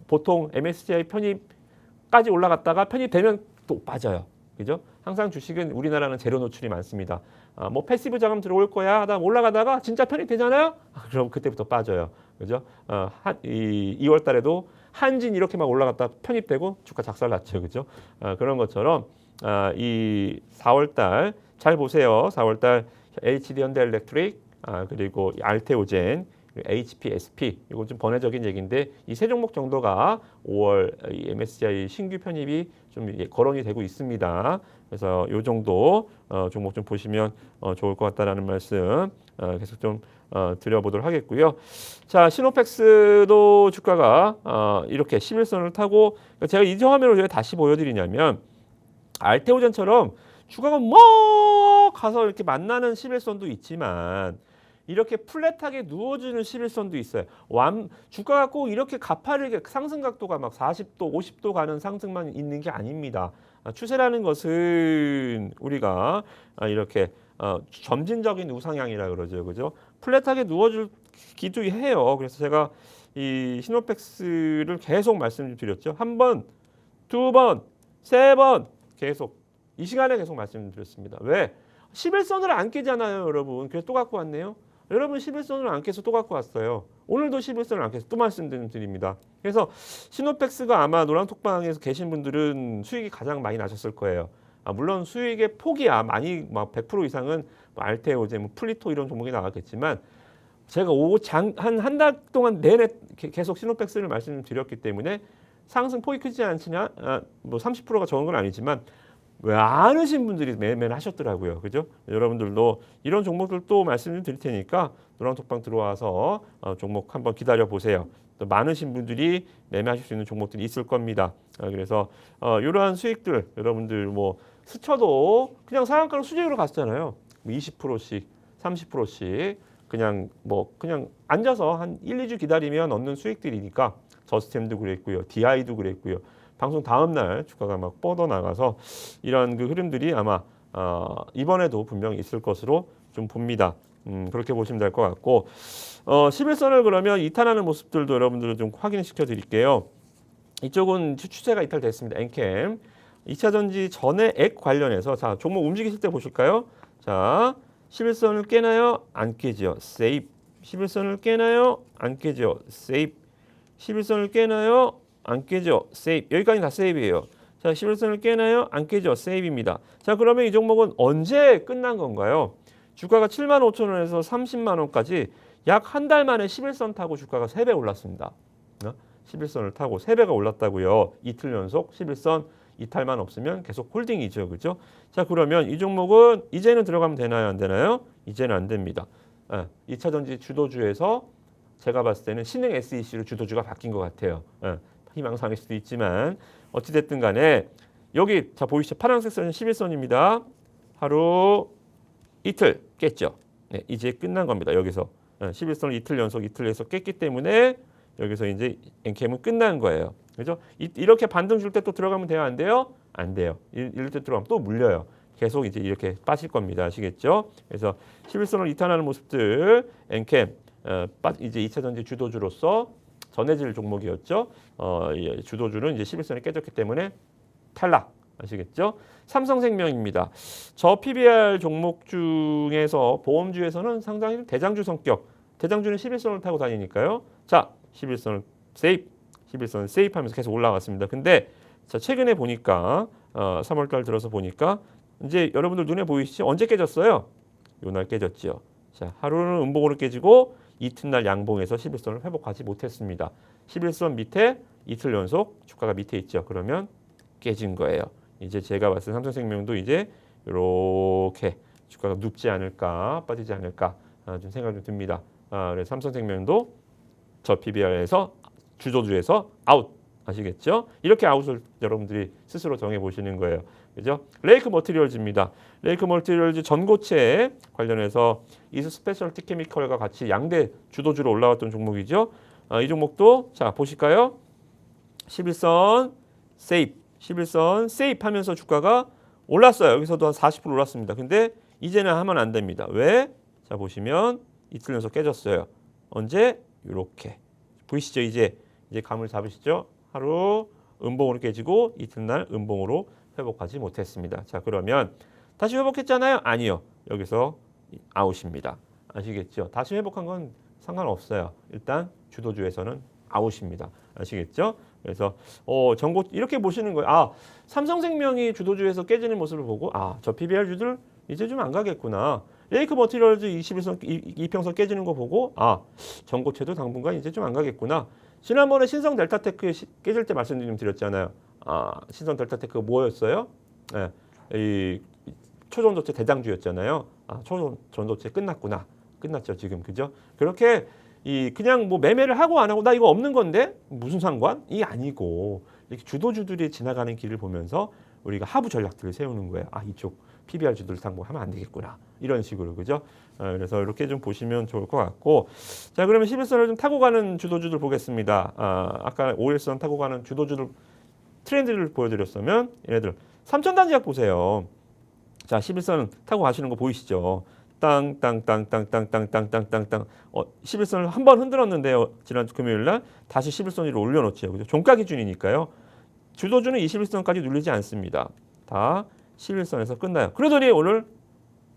보통 MSCI 편입까지 올라갔다가 편입되면 또 빠져요, 그죠? 항상 주식은 우리나라는 제로 노출이 많습니다. 뭐 패시브 자금 들어올 거야 하다 올라가다가 진짜 편입되잖아요. 그럼 그때부터 빠져요, 그죠? 2월 달에도 한진 이렇게 막 올라갔다 편입되고 주가 작살났죠, 그죠? 그런 것처럼 이 4월 달 잘 보세요. 4월 달 HD 현대일렉트릭 그리고 알테오젠, HPSP 이거 좀 번외적인 얘기인데 이 세 종목 정도가 5월 이 MSCI 신규 편입이 좀 거론이 되고 있습니다. 그래서 이 정도 종목 좀 보시면 좋을 것 같다라는 말씀 계속 좀 드려보도록 하겠고요. 자, 시노펙스도 주가가 이렇게 11선을 타고 제가 이 화면을 왜 다시 보여드리냐면 알테오젠처럼 주가가 뭐 가서 이렇게 만나는 11선도 있지만 이렇게 플랫하게 누워주는 11선도 있어요. 주가가 꼭 이렇게 가파르게 상승 각도가 막 40도, 50도 가는 상승만 있는 게 아닙니다. 추세라는 것은 우리가 이렇게 점진적인 우상향이라 그러죠, 그죠? 플랫하게 누워주기도 해요. 그래서 제가 이 시노펙스를 계속 말씀드렸죠. 한 번, 두 번, 세 번 계속 이 시간에 계속 말씀드렸습니다. 왜? 11선을 안 깨잖아요, 여러분. 그래서 또 갖고 왔네요. 여러분 11선을 안 깨서 또 갖고 왔어요. 오늘도 11선을 안 깨서 또 말씀드립니다. 그래서 시노펙스가 아마 노란톡방에서 계신 분들은 수익이 가장 많이 나셨을 거예요. 물론 수익의 폭이야 많이 막 100% 이상은 알테오젠, 플리토 이런 종목이 나왔겠지만 제가 한 달 동안 내내 계속 시노펙스를 말씀드렸기 때문에 상승 폭이 크지 않지냐, 뭐 30%가 적은 건 아니지만 왜 아는 분들이 매매를 하셨더라고요. 그죠? 여러분들도 이런 종목들도 말씀 좀 드릴 테니까 노란톡방 들어와서 종목 한번 기다려 보세요. 또 많으신 분들이 매매하실 수 있는 종목들이 있을 겁니다. 그래서 이러한 수익들 여러분들 뭐 스쳐도 그냥 상한가로 수직으로 갔잖아요. 20%씩, 30%씩 그냥 앉아서 한 1, 2주 기다리면 얻는 수익들이니까 저스템도 그랬고요. DI도 그랬고요. 방송 다음 날 주가가 막 뻗어나가서 이런 그 흐름들이 아마 이번에도 분명히 있을 것으로 좀 봅니다. 그렇게 보시면 될 것 같고 11선을 그러면 이탈하는 모습들도 여러분들 좀 확인시켜 드릴게요. 이쪽은 추세가 이탈됐습니다. 엔캠 2차 전지 전에 액 관련해서 자 종목 움직이실 때 보실까요? 자 11선을 깨나요? 안 깨죠. 세입 11선을 깨나요? 안 깨죠. 세입 11선을 깨나요? 안 깨죠. 세입. 여기까지 다 세입이에요. 자, 11선을 깨나요? 안 깨죠. 세입입니다. 자, 그러면 이 종목은 언제 끝난 건가요? 주가가 75,000원에서 30만 원까지 약 한 달 만에 11선 타고 주가가 3배 올랐습니다. 11선을 타고 3배가 올랐다고요. 이틀 연속 11선 이탈만 없으면 계속 홀딩이죠. 그죠? 자, 그러면 이 종목은 이제는 들어가면 되나요? 안 되나요? 이제는 안 됩니다. 2차 전지 주도주에서 제가 봤을 때는 신흥 SEC로 주도주가 바뀐 것 같아요. 희망사항일 수도 있지만 어찌됐든 간에 여기 자 보이시죠? 파란색 선은 11선입니다. 하루 이틀 깼죠. 네, 이제 끝난 겁니다. 여기서 11선을 이틀 연속 이틀 연속 깼기 때문에 여기서 이제 엔캠은 끝난 거예요. 그죠? 이렇게 반등 줄 때 또 들어가면 돼요? 안 돼요? 안 돼요. 이럴 때 들어가면 또 물려요. 계속 이제 이렇게 빠질 겁니다. 아시겠죠? 그래서 11선을 이탈하는 모습들 엔캠 이제 2차 전지 주도주로서 전해질 종목이었죠. 주도주는 이제 11선이 깨졌기 때문에 탈락. 아시겠죠? 삼성생명입니다. 저 PBR 종목 중에서 보험주에서는 상당히 대장주 성격. 대장주는 11선을 타고 다니니까요. 자, 11선을 세입, 11선을 세입하면서 계속 올라갔습니다. 근데 자, 최근에 보니까 3월달 들어서 보니까 이제 여러분들 눈에 보이시죠? 언제 깨졌어요? 요날 깨졌죠. 자, 하루는 음봉으로 깨지고 이튿날 양봉에서 11선을 회복하지 못했습니다. 11선 밑에 이틀 연속 주가가 밑에 있죠. 그러면 깨진 거예요. 이제 제가 봤을 때 삼성생명도 이제 이렇게 주가가 눕지 않을까, 빠지지 않을까 좀 생각이 듭니다. 그래서 삼성생명도 저 PBR에서 주도주에서 아웃. 아시겠죠? 이렇게 아웃을 여러분들이 스스로 정해 보시는 거예요. 그죠? 레이크 머티리얼즈입니다. 레이크 머티리얼즈 전고체 관련해서 이스 스페셜티 케미컬과 같이 양대 주도주로 올라왔던 종목이죠. 이 종목도 자 보실까요? 11선 세입, 11선 세입하면서 주가가 올랐어요. 여기서도 한 40% 올랐습니다. 근데 이제는 하면 안 됩니다. 왜? 자 보시면 이틀 연속 깨졌어요. 언제? 이렇게 보이시죠? 이제 감을 잡으시죠? 하루 음봉으로 깨지고 이튿날 음봉으로 회복하지 못했습니다. 자 그러면 다시 회복했잖아요? 아니요. 여기서 아웃입니다. 아시겠죠? 다시 회복한 건 상관없어요. 일단 주도주에서는 아웃입니다. 아시겠죠? 그래서 정보 이렇게 보시는 거예요. 삼성생명이 주도주에서 깨지는 모습을 보고 저 PBR 주들 이제 좀 안 가겠구나. 레이크 머티리얼즈 21선 이평선 깨지는 거 보고 전고체도 당분간 이제 좀 안 가겠구나. 지난번에 신성 델타테크 깨질 때 말씀 좀 드렸잖아요. 신성 델타테크 뭐였어요? 네, 이 초전도체 대장주였잖아요. 초전도체 끝났구나. 끝났죠 지금 그죠? 그렇게 그냥 뭐 매매를 하고 안 하고 나 이거 없는 건데 무슨 상관? 이 아니고 이렇게 주도주들이 지나가는 길을 보면서 우리가 하부 전략들을 세우는 거예요. 이쪽 PBR 주들 당분하면 안 되겠구나. 이런 식으로 그죠? 그래서 이렇게 좀 보시면 좋을 것 같고 자 그러면 11선을 좀 타고 가는 주도주들 보겠습니다. 아까 5일선 타고 가는 주도주들 트렌드를 보여드렸으면 얘네들 삼천단지약 보세요. 자 11선 타고 가시는 거 보이시죠? 땅땅땅땅땅땅땅땅땅땅 11선을 한 번 흔들었는데요. 지난 금요일 날 다시 11선 위로 올려놓죠. 그죠? 종가 기준이니까요. 주도주는 21선까지 눌리지 않습니다. 다 11선에서 끝나요. 그러더니 오늘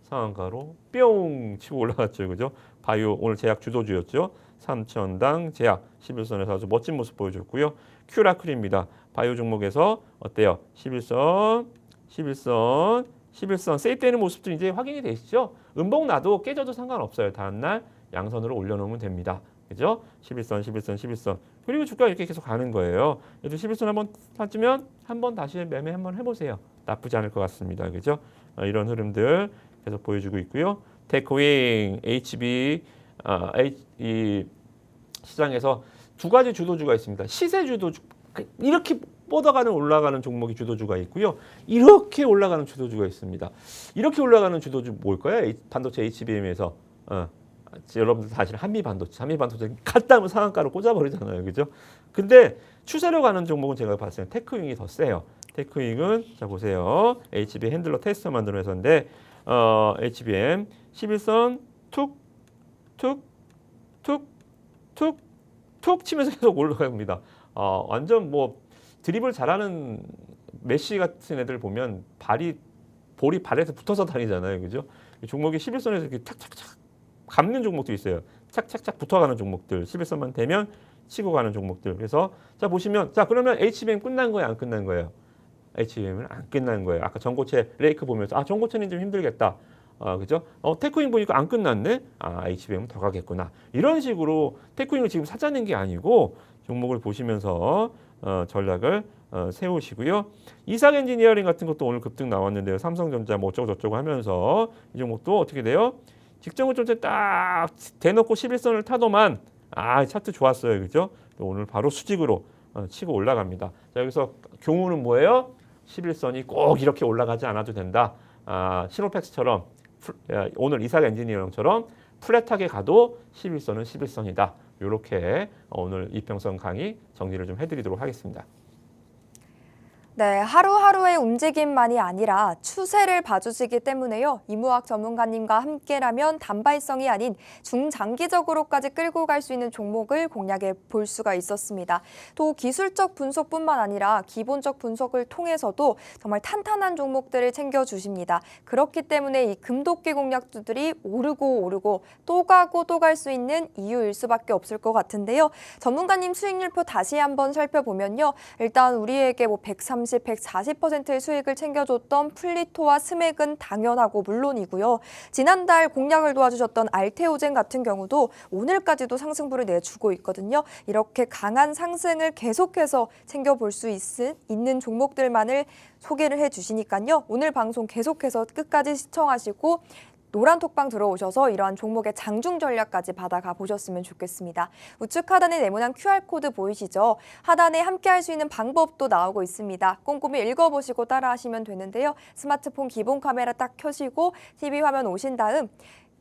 상한가로 뿅 치고 올라갔죠. 그죠? 바이오 오늘 제약 주도주였죠. 3천당 제약 11선에서 아주 멋진 모습 보여줬고요. 큐라클입니다. 바이오 종목에서 어때요? 11선 세입되는 모습도 이제 확인이 되시죠? 음봉 나도 깨져도 상관없어요. 다음날 양선으로 올려놓으면 됩니다. 그죠? 11선. 그리고 주가 이렇게 계속 가는 거예요. 그래서 11선 한번 찾으면 한번 다시 매매 한번 해보세요. 나쁘지 않을 것 같습니다. 그죠? 이런 흐름들 계속 보여주고 있고요. 테크윙, HB, 이 시장에서 두 가지 주도주가 있습니다. 시세 주도주, 이렇게 뻗어가는 올라가는 종목이 주도주가 있고요. 이렇게 올라가는 주도주가 있습니다. 이렇게 올라가는 주도주 뭘까요? 반도체 HBM에서 여러분들 다 아시는 한미 반도체 갖다 하면 상한가로 꽂아버리잖아요. 그죠? 근데 추세로 가는 종목은 제가 봤을 때 테크윙이 더 세요. 테크윙은 자 보세요. HB 핸들러 테스터 만드는 회사인데 HBM 11선 툭 치면서 계속 올라갑니다. 완전 뭐 드리블 잘하는 메시 같은 애들 보면 볼이 발에서 붙어서 다니잖아요. 그죠? 이 종목이 11선에서 이렇게 탁탁탁 감는 종목도 있어요. 착착착 붙어가는 종목들. 11선만 되면 치고 가는 종목들. 그래서 자 보시면 자 그러면 HBM 끝난 거예요? 안 끝난 거예요? HBM은 안 끝난 거예요. 아까 전고체 레이크 보면서 전고체는 좀 힘들겠다. 그죠? 테크윙 보니까 안 끝났네. HBM은 더 가겠구나. 이런 식으로 테크윙을 지금 사자는 게 아니고 종목을 보시면서 전략을 세우시고요. 이삭 엔지니어링 같은 것도 오늘 급등 나왔는데요. 삼성전자 뭐 어쩌고 저쩌고 하면서 이 종목도 어떻게 돼요? 직전 고점대 딱 대놓고 11선을 타도만 차트 좋았어요. 그죠? 오늘 바로 수직으로 치고 올라갑니다. 자, 여기서 교훈은 뭐예요? 11선이 꼭 이렇게 올라가지 않아도 된다. 시노팩스처럼 오늘 이삭 엔지니어링처럼 플랫하게 가도 11선은 11선이다. 이렇게 오늘 이평선 강의 정리를 좀 해드리도록 하겠습니다. 네, 하루하루의 움직임만이 아니라 추세를 봐주시기 때문에요. 이무학 전문가님과 함께라면 단발성이 아닌 중장기적으로까지 끌고 갈 수 있는 종목을 공략해 볼 수가 있었습니다. 또 기술적 분석뿐만 아니라 기본적 분석을 통해서도 정말 탄탄한 종목들을 챙겨주십니다. 그렇기 때문에 이 금도끼 공략주들이 오르고 또 가고 또 갈 수 있는 이유일 수밖에 없을 것 같은데요. 전문가님 수익률표 다시 한번 살펴보면요. 일단 우리에게 130, 140%의 수익을 챙겨줬던 플리토와 스맥은 당연하고 물론이고요. 지난달 공략을 도와주셨던 알테오젠 같은 경우도 오늘까지도 상승부를 내주고 있거든요. 이렇게 강한 상승을 계속해서 챙겨볼 수 있는 종목들만을 소개를 해주시니까요. 오늘 방송 계속해서 끝까지 시청하시고 노란 톡방 들어오셔서 이러한 종목의 장중 전략까지 받아가 보셨으면 좋겠습니다. 우측 하단에 네모난 QR코드 보이시죠? 하단에 함께할 수 있는 방법도 나오고 있습니다. 꼼꼼히 읽어보시고 따라하시면 되는데요. 스마트폰 기본 카메라 딱 켜시고 TV 화면 오신 다음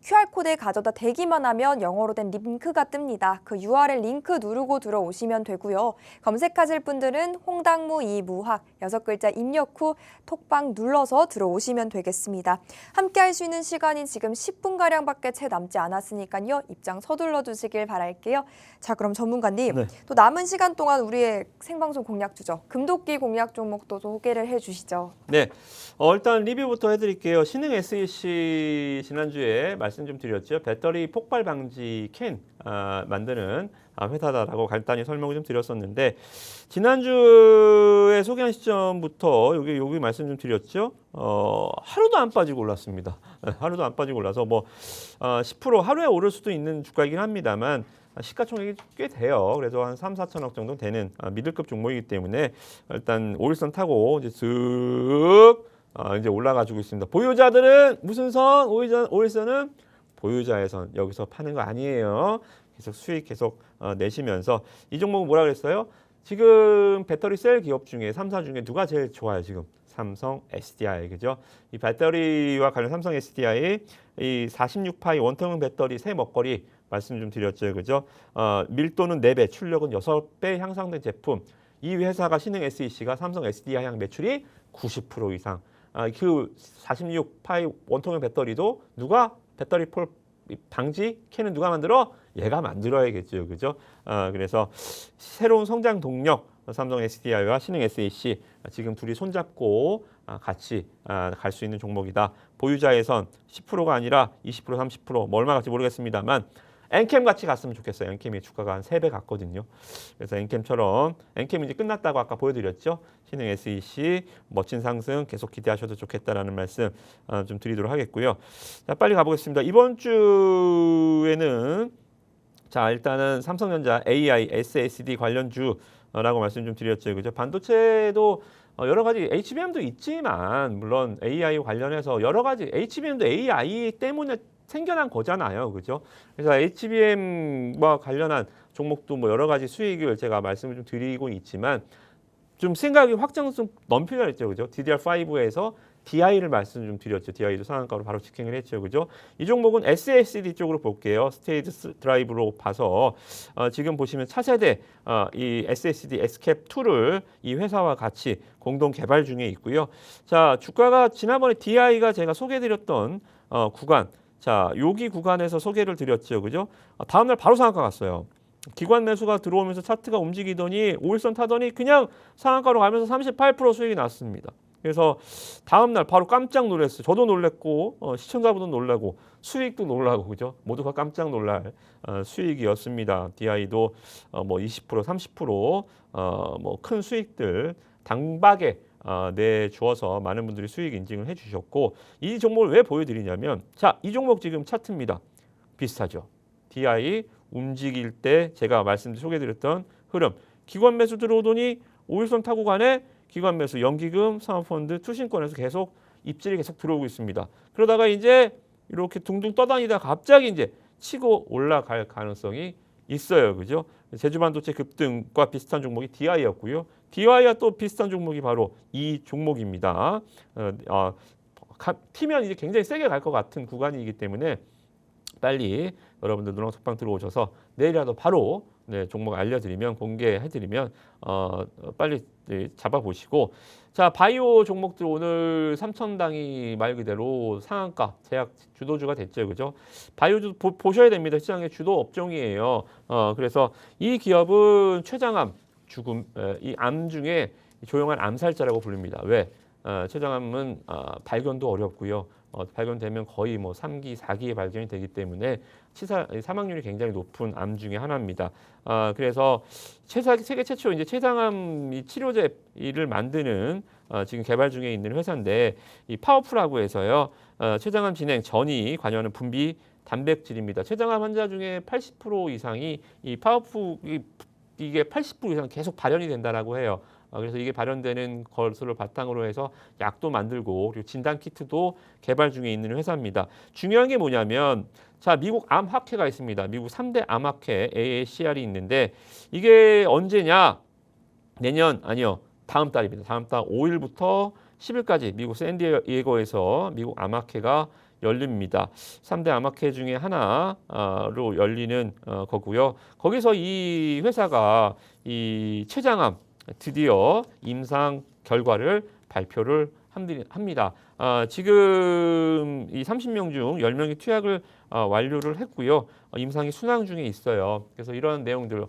QR코드에 가져다 대기만 하면 영어로 된 링크가 뜹니다. 그 URL 링크 누르고 들어오시면 되고요. 검색하실 분들은 홍당무 이무학 6글자 입력 후 톡방 눌러서 들어오시면 되겠습니다. 함께 할 수 있는 시간이 지금 10분가량밖에 채 남지 않았으니까요. 입장 서둘러 주시길 바랄게요. 자, 그럼 전문가님, 네. 또 남은 시간 동안 우리의 생방송 공략주죠. 금도끼 공략 종목도 소개를 해주시죠. 네, 일단 리뷰부터 해드릴게요. 신흥 SEC 지난주에 말씀 좀 드렸죠. 배터리 폭발 방지 캔 만드는 회사다라고 간단히 설명을 좀 드렸었는데 지난주에 소개한 시점부터 여기 말씀 좀 드렸죠. 하루도 안 빠지고 올랐습니다. 하루도 안 빠지고 올라서 10% 하루에 오를 수도 있는 주가이긴 합니다만 시가총액이 꽤 돼요. 그래서 한 3, 4천억 정도 되는 미들급 종목이기 때문에 일단 5일선 타고 이제 쓱 이제 올라가지고 있습니다. 보유자들은 무슨 선? 5일선은 보유자의 선. 여기서 파는 거 아니에요. 계속 수익 계속 내시면서 이 종목은 뭐라 그랬어요? 지금 배터리 셀 기업 중에 3사 중에 누가 제일 좋아요? 지금 삼성 SDI 그죠? 이 배터리와 관련 삼성 SDI 이 46파이 원통형 배터리 새 먹거리 말씀 좀 드렸죠, 그죠? 밀도는 4배, 출력은 6배 향상된 제품. 이 회사가 신흥 SEC가 삼성 SDI 향 매출이 90% 이상. 그 46파이 원통형 배터리도 누가 배터리 폴 방지 캔은 누가 만들어? 얘가 만들어야겠죠, 그죠? 그래서 새로운 성장 동력 삼성 SDI와 신흥 SEC 지금 둘이 손잡고 같이 갈 수 있는 종목이다. 보유자의 선 10%가 아니라 20%, 30%, 뭐 얼마 갈지 모르겠습니다만 엔캠 같이 갔으면 좋겠어요. 엔캠이 주가가 한 3배 갔거든요. 그래서 엔캠처럼 엔캠이 이제 끝났다고 아까 보여드렸죠. 신흥 SEC 멋진 상승 계속 기대하셔도 좋겠다라는 말씀 좀 드리도록 하겠고요. 자, 빨리 가보겠습니다. 이번 주에는 자 일단은 삼성전자 AI, SSD 관련주라고 말씀 좀 드렸죠. 그죠? 반도체도 여러 가지 HBM도 있지만 물론 AI 관련해서 여러 가지 HBM도 AI 때문에 생겨난 거잖아요, 그죠? 그래서 HBM과 관련한 종목도 뭐 여러 가지 수익을 제가 말씀을 좀 드리고 있지만 좀 생각이 확장성 넘필요가 있죠, 그죠? DDR5에서 DI를 말씀 좀 드렸죠. DI도 상한가로 바로 직행을 했죠, 그죠? 이 종목은 SSD 쪽으로 볼게요. 스테이지 드라이브로 봐서 지금 보시면 차세대 이 SSD SCAP2를 이 회사와 같이 공동 개발 중에 있고요. 자, 주가가 지난번에 DI가 제가 소개해드렸던 구간. 자, 여기 구간에서 소개를 드렸죠, 그죠? 다음날 바로 상한가 갔어요. 기관 매수가 들어오면서 차트가 움직이더니 5일선 타더니 그냥 상한가로 가면서 38% 수익이 났습니다. 그래서 다음날 바로 깜짝 놀랐어요. 저도 놀랐고 시청자분도 놀라고 수익도 놀라고 그죠? 모두가 깜짝 놀랄 수익이었습니다. DI도 뭐 20%, 30% 뭐 큰 수익들 당박에 내주어서 많은 분들이 수익 인증을 해주셨고 이 종목을 왜 보여드리냐면 자, 이 종목 지금 차트입니다. 비슷하죠. DI 움직일 때 제가 소개해드렸던 흐름. 기관 매수 들어오더니 5일선 타고 가네. 기관 매수, 연기금, 사모펀드, 투신권에서 계속 입질이 계속 들어오고 있습니다. 그러다가 이제 이렇게 둥둥 떠다니다 갑자기 이제 치고 올라갈 가능성이 있어요. 그죠? 제주반도체 급등과 비슷한 종목이 DI였고요. DI와 또 비슷한 종목이 바로 이 종목입니다. 튀면 이제 굉장히 세게 갈 것 같은 구간이기 때문에 빨리 여러분들 노랑톡방 들어오셔서 내일이라도 바로 네, 종목 알려드리면 공개해드리면 빨리 잡아보시고 자 바이오 종목들 오늘 삼천당이 말 그대로 상한가 제약 주도주가 됐죠, 그죠? 바이오주 보셔야 됩니다. 시장의 주도 업종이에요. 그래서 이 기업은 췌장암 죽음 이 암 중에 조용한 암살자라고 부릅니다. 왜? 췌장암은 발견도 어렵고요. 발견되면 거의 뭐 3기, 4기에 발견이 되기 때문에 사망률이 굉장히 높은 암 중에 하나입니다. 그래서 세계 최초 이제 췌장암 치료제를 만드는 지금 개발 중에 있는 회사인데 이 파워풀하고 해서요. 췌장암 진행 전이 관여하는 분비 단백질입니다. 췌장암 환자 중에 80% 이상이 이 파워풀 이게 80% 이상 계속 발현이 된다라고 해요. 그래서 이게 발현되는 것을 바탕으로 해서 약도 만들고 그리고 진단 키트도 개발 중에 있는 회사입니다. 중요한 게 뭐냐면 자 미국 암학회가 있습니다. 미국 3대 암학회 AACR이 있는데 이게 언제냐? 내년 아니요. 다음 달입니다. 다음 달 5일부터 10일까지 미국 샌디에고에서 미국 암학회가 열립니다. 3대 암학회 중에 하나로 열리는 거고요. 거기서 이 회사가 이 췌장암 드디어 임상 결과를 발표를 합니다. 지금 이 30명 중 10명이 투약을 완료를 했고요. 임상이 순항 중에 있어요. 그래서 이런 내용들,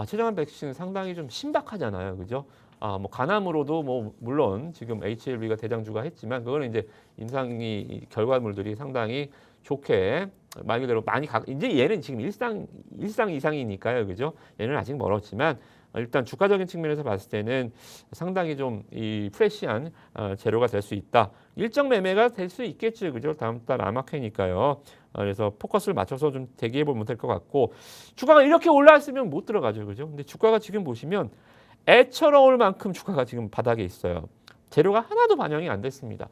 췌장암 백신 상당히 좀 신박하잖아요, 그죠? 뭐 간암으로도 뭐 물론 지금 HLB가 대장주가 했지만 그거는 이제 임상이 결과물들이 상당히 좋게 말 그대로 많이 이제 얘는 지금 일상 이상이니까요, 그죠? 얘는 아직 멀었지만. 일단 주가적인 측면에서 봤을 때는 상당히 좀 이 프레시한 재료가 될 수 있다. 일정 매매가 될 수 있겠죠, 그죠? 다음 달 암학회니까요. 그래서 포커스를 맞춰서 좀 대기해 보면 될 것 같고 주가가 이렇게 올라왔으면 못 들어가죠, 그죠? 근데 주가가 지금 보시면 애처로울 만큼 주가가 지금 바닥에 있어요. 재료가 하나도 반영이 안 됐습니다.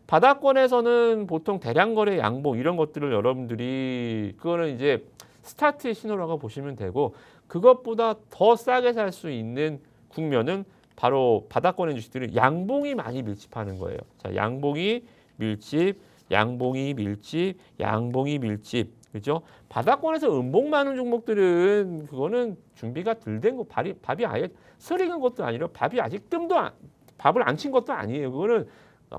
바닥권에서는 보통 대량 거래 양봉 이런 것들을 여러분들이 그거는 이제 스타트의 신호라고 보시면 되고 그것보다 더 싸게 살 수 있는 국면은 바로 바닥권의 주식들은 양봉이 많이 밀집하는 거예요. 자, 양봉이 밀집, 양봉이 밀집, 양봉이 밀집. 그죠? 바닥권에서 음봉 많은 종목들은 그거는 준비가 덜 된 거, 밥이 아예 설 익은 것도 아니라 밥이 아직 밥을 안 친 것도 아니에요. 그거는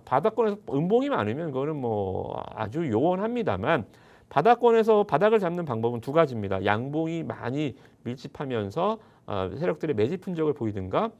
바닥권에서 음봉이 많으면 그거는 뭐 아주 요원합니다만 바닥권에서 바닥을 잡는 방법은 두 가지입니다. 양봉이 많이 밀집하면서 세력들의 매집 흔적을 보이든가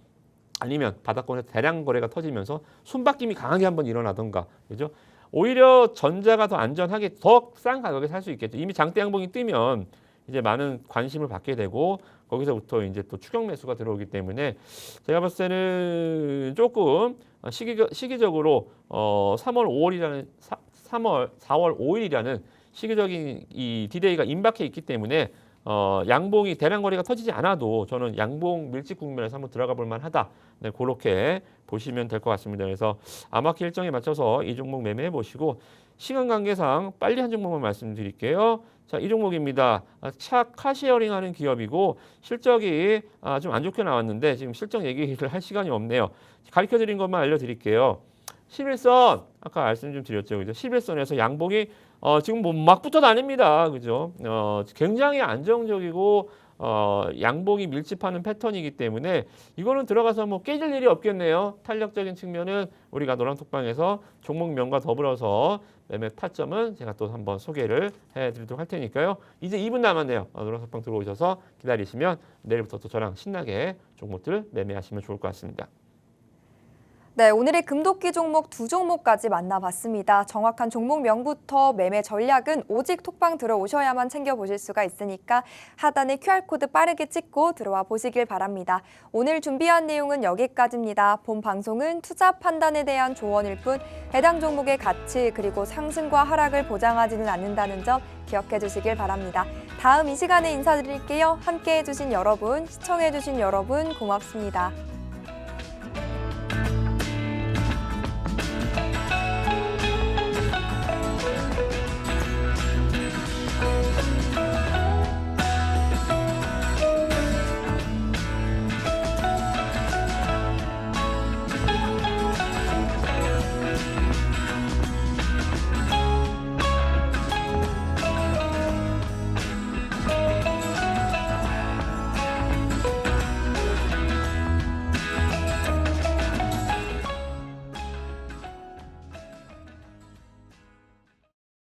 아니면 바닥권에서 대량 거래가 터지면서 손바뀜이 강하게 한번 일어나던가 그죠? 오히려 전자가 더 안전하게 더 싼 가격에 살 수 있겠죠. 이미 장대 양봉이 뜨면 이제 많은 관심을 받게 되고 거기서부터 이제 또 추격 매수가 들어오기 때문에 제가 봤을 때는 조금 시기적으로 4월 5일이라는 시기적인 이 디데이가 임박해 있기 때문에 양봉이 대량 거래가 터지지 않아도 저는 양봉 밀집 국면에서 한번 들어가 볼 만하다. 네, 그렇게 보시면 될 것 같습니다. 그래서 암학회 일정에 맞춰서 이 종목 매매해 보시고 시간 관계상 빨리 한 종목만 말씀드릴게요. 자, 이 종목입니다. 카시어링 하는 기업이고 실적이 좀 안 좋게 나왔는데 지금 실적 얘기를 할 시간이 없네요. 가르쳐 드린 것만 알려드릴게요. 11선 아까 말씀 좀 드렸죠, 그죠? 11선에서 양봉이 지금 뭐 막 붙어 다닙니다, 그죠? 굉장히 안정적이고 양봉이 밀집하는 패턴이기 때문에 이거는 들어가서 뭐 깨질 일이 없겠네요. 탄력적인 측면은 우리가 노랑톡방에서 종목명과 더불어서 매매 타점은 제가 또 한번 소개를 해드리도록 할 테니까요. 이제 2분 남았네요. 노랑톡방 들어오셔서 기다리시면 내일부터 또 저랑 신나게 종목들 매매하시면 좋을 것 같습니다. 네, 오늘의 금도끼 종목 두 종목까지 만나봤습니다. 정확한 종목명부터 매매 전략은 오직 톡방 들어오셔야만 챙겨보실 수가 있으니까 하단에 QR코드 빠르게 찍고 들어와 보시길 바랍니다. 오늘 준비한 내용은 여기까지입니다. 본 방송은 투자 판단에 대한 조언일 뿐 해당 종목의 가치 그리고 상승과 하락을 보장하지는 않는다는 점 기억해 주시길 바랍니다. 다음 이 시간에 인사드릴게요. 함께해 주신 여러분, 시청해 주신 여러분 고맙습니다.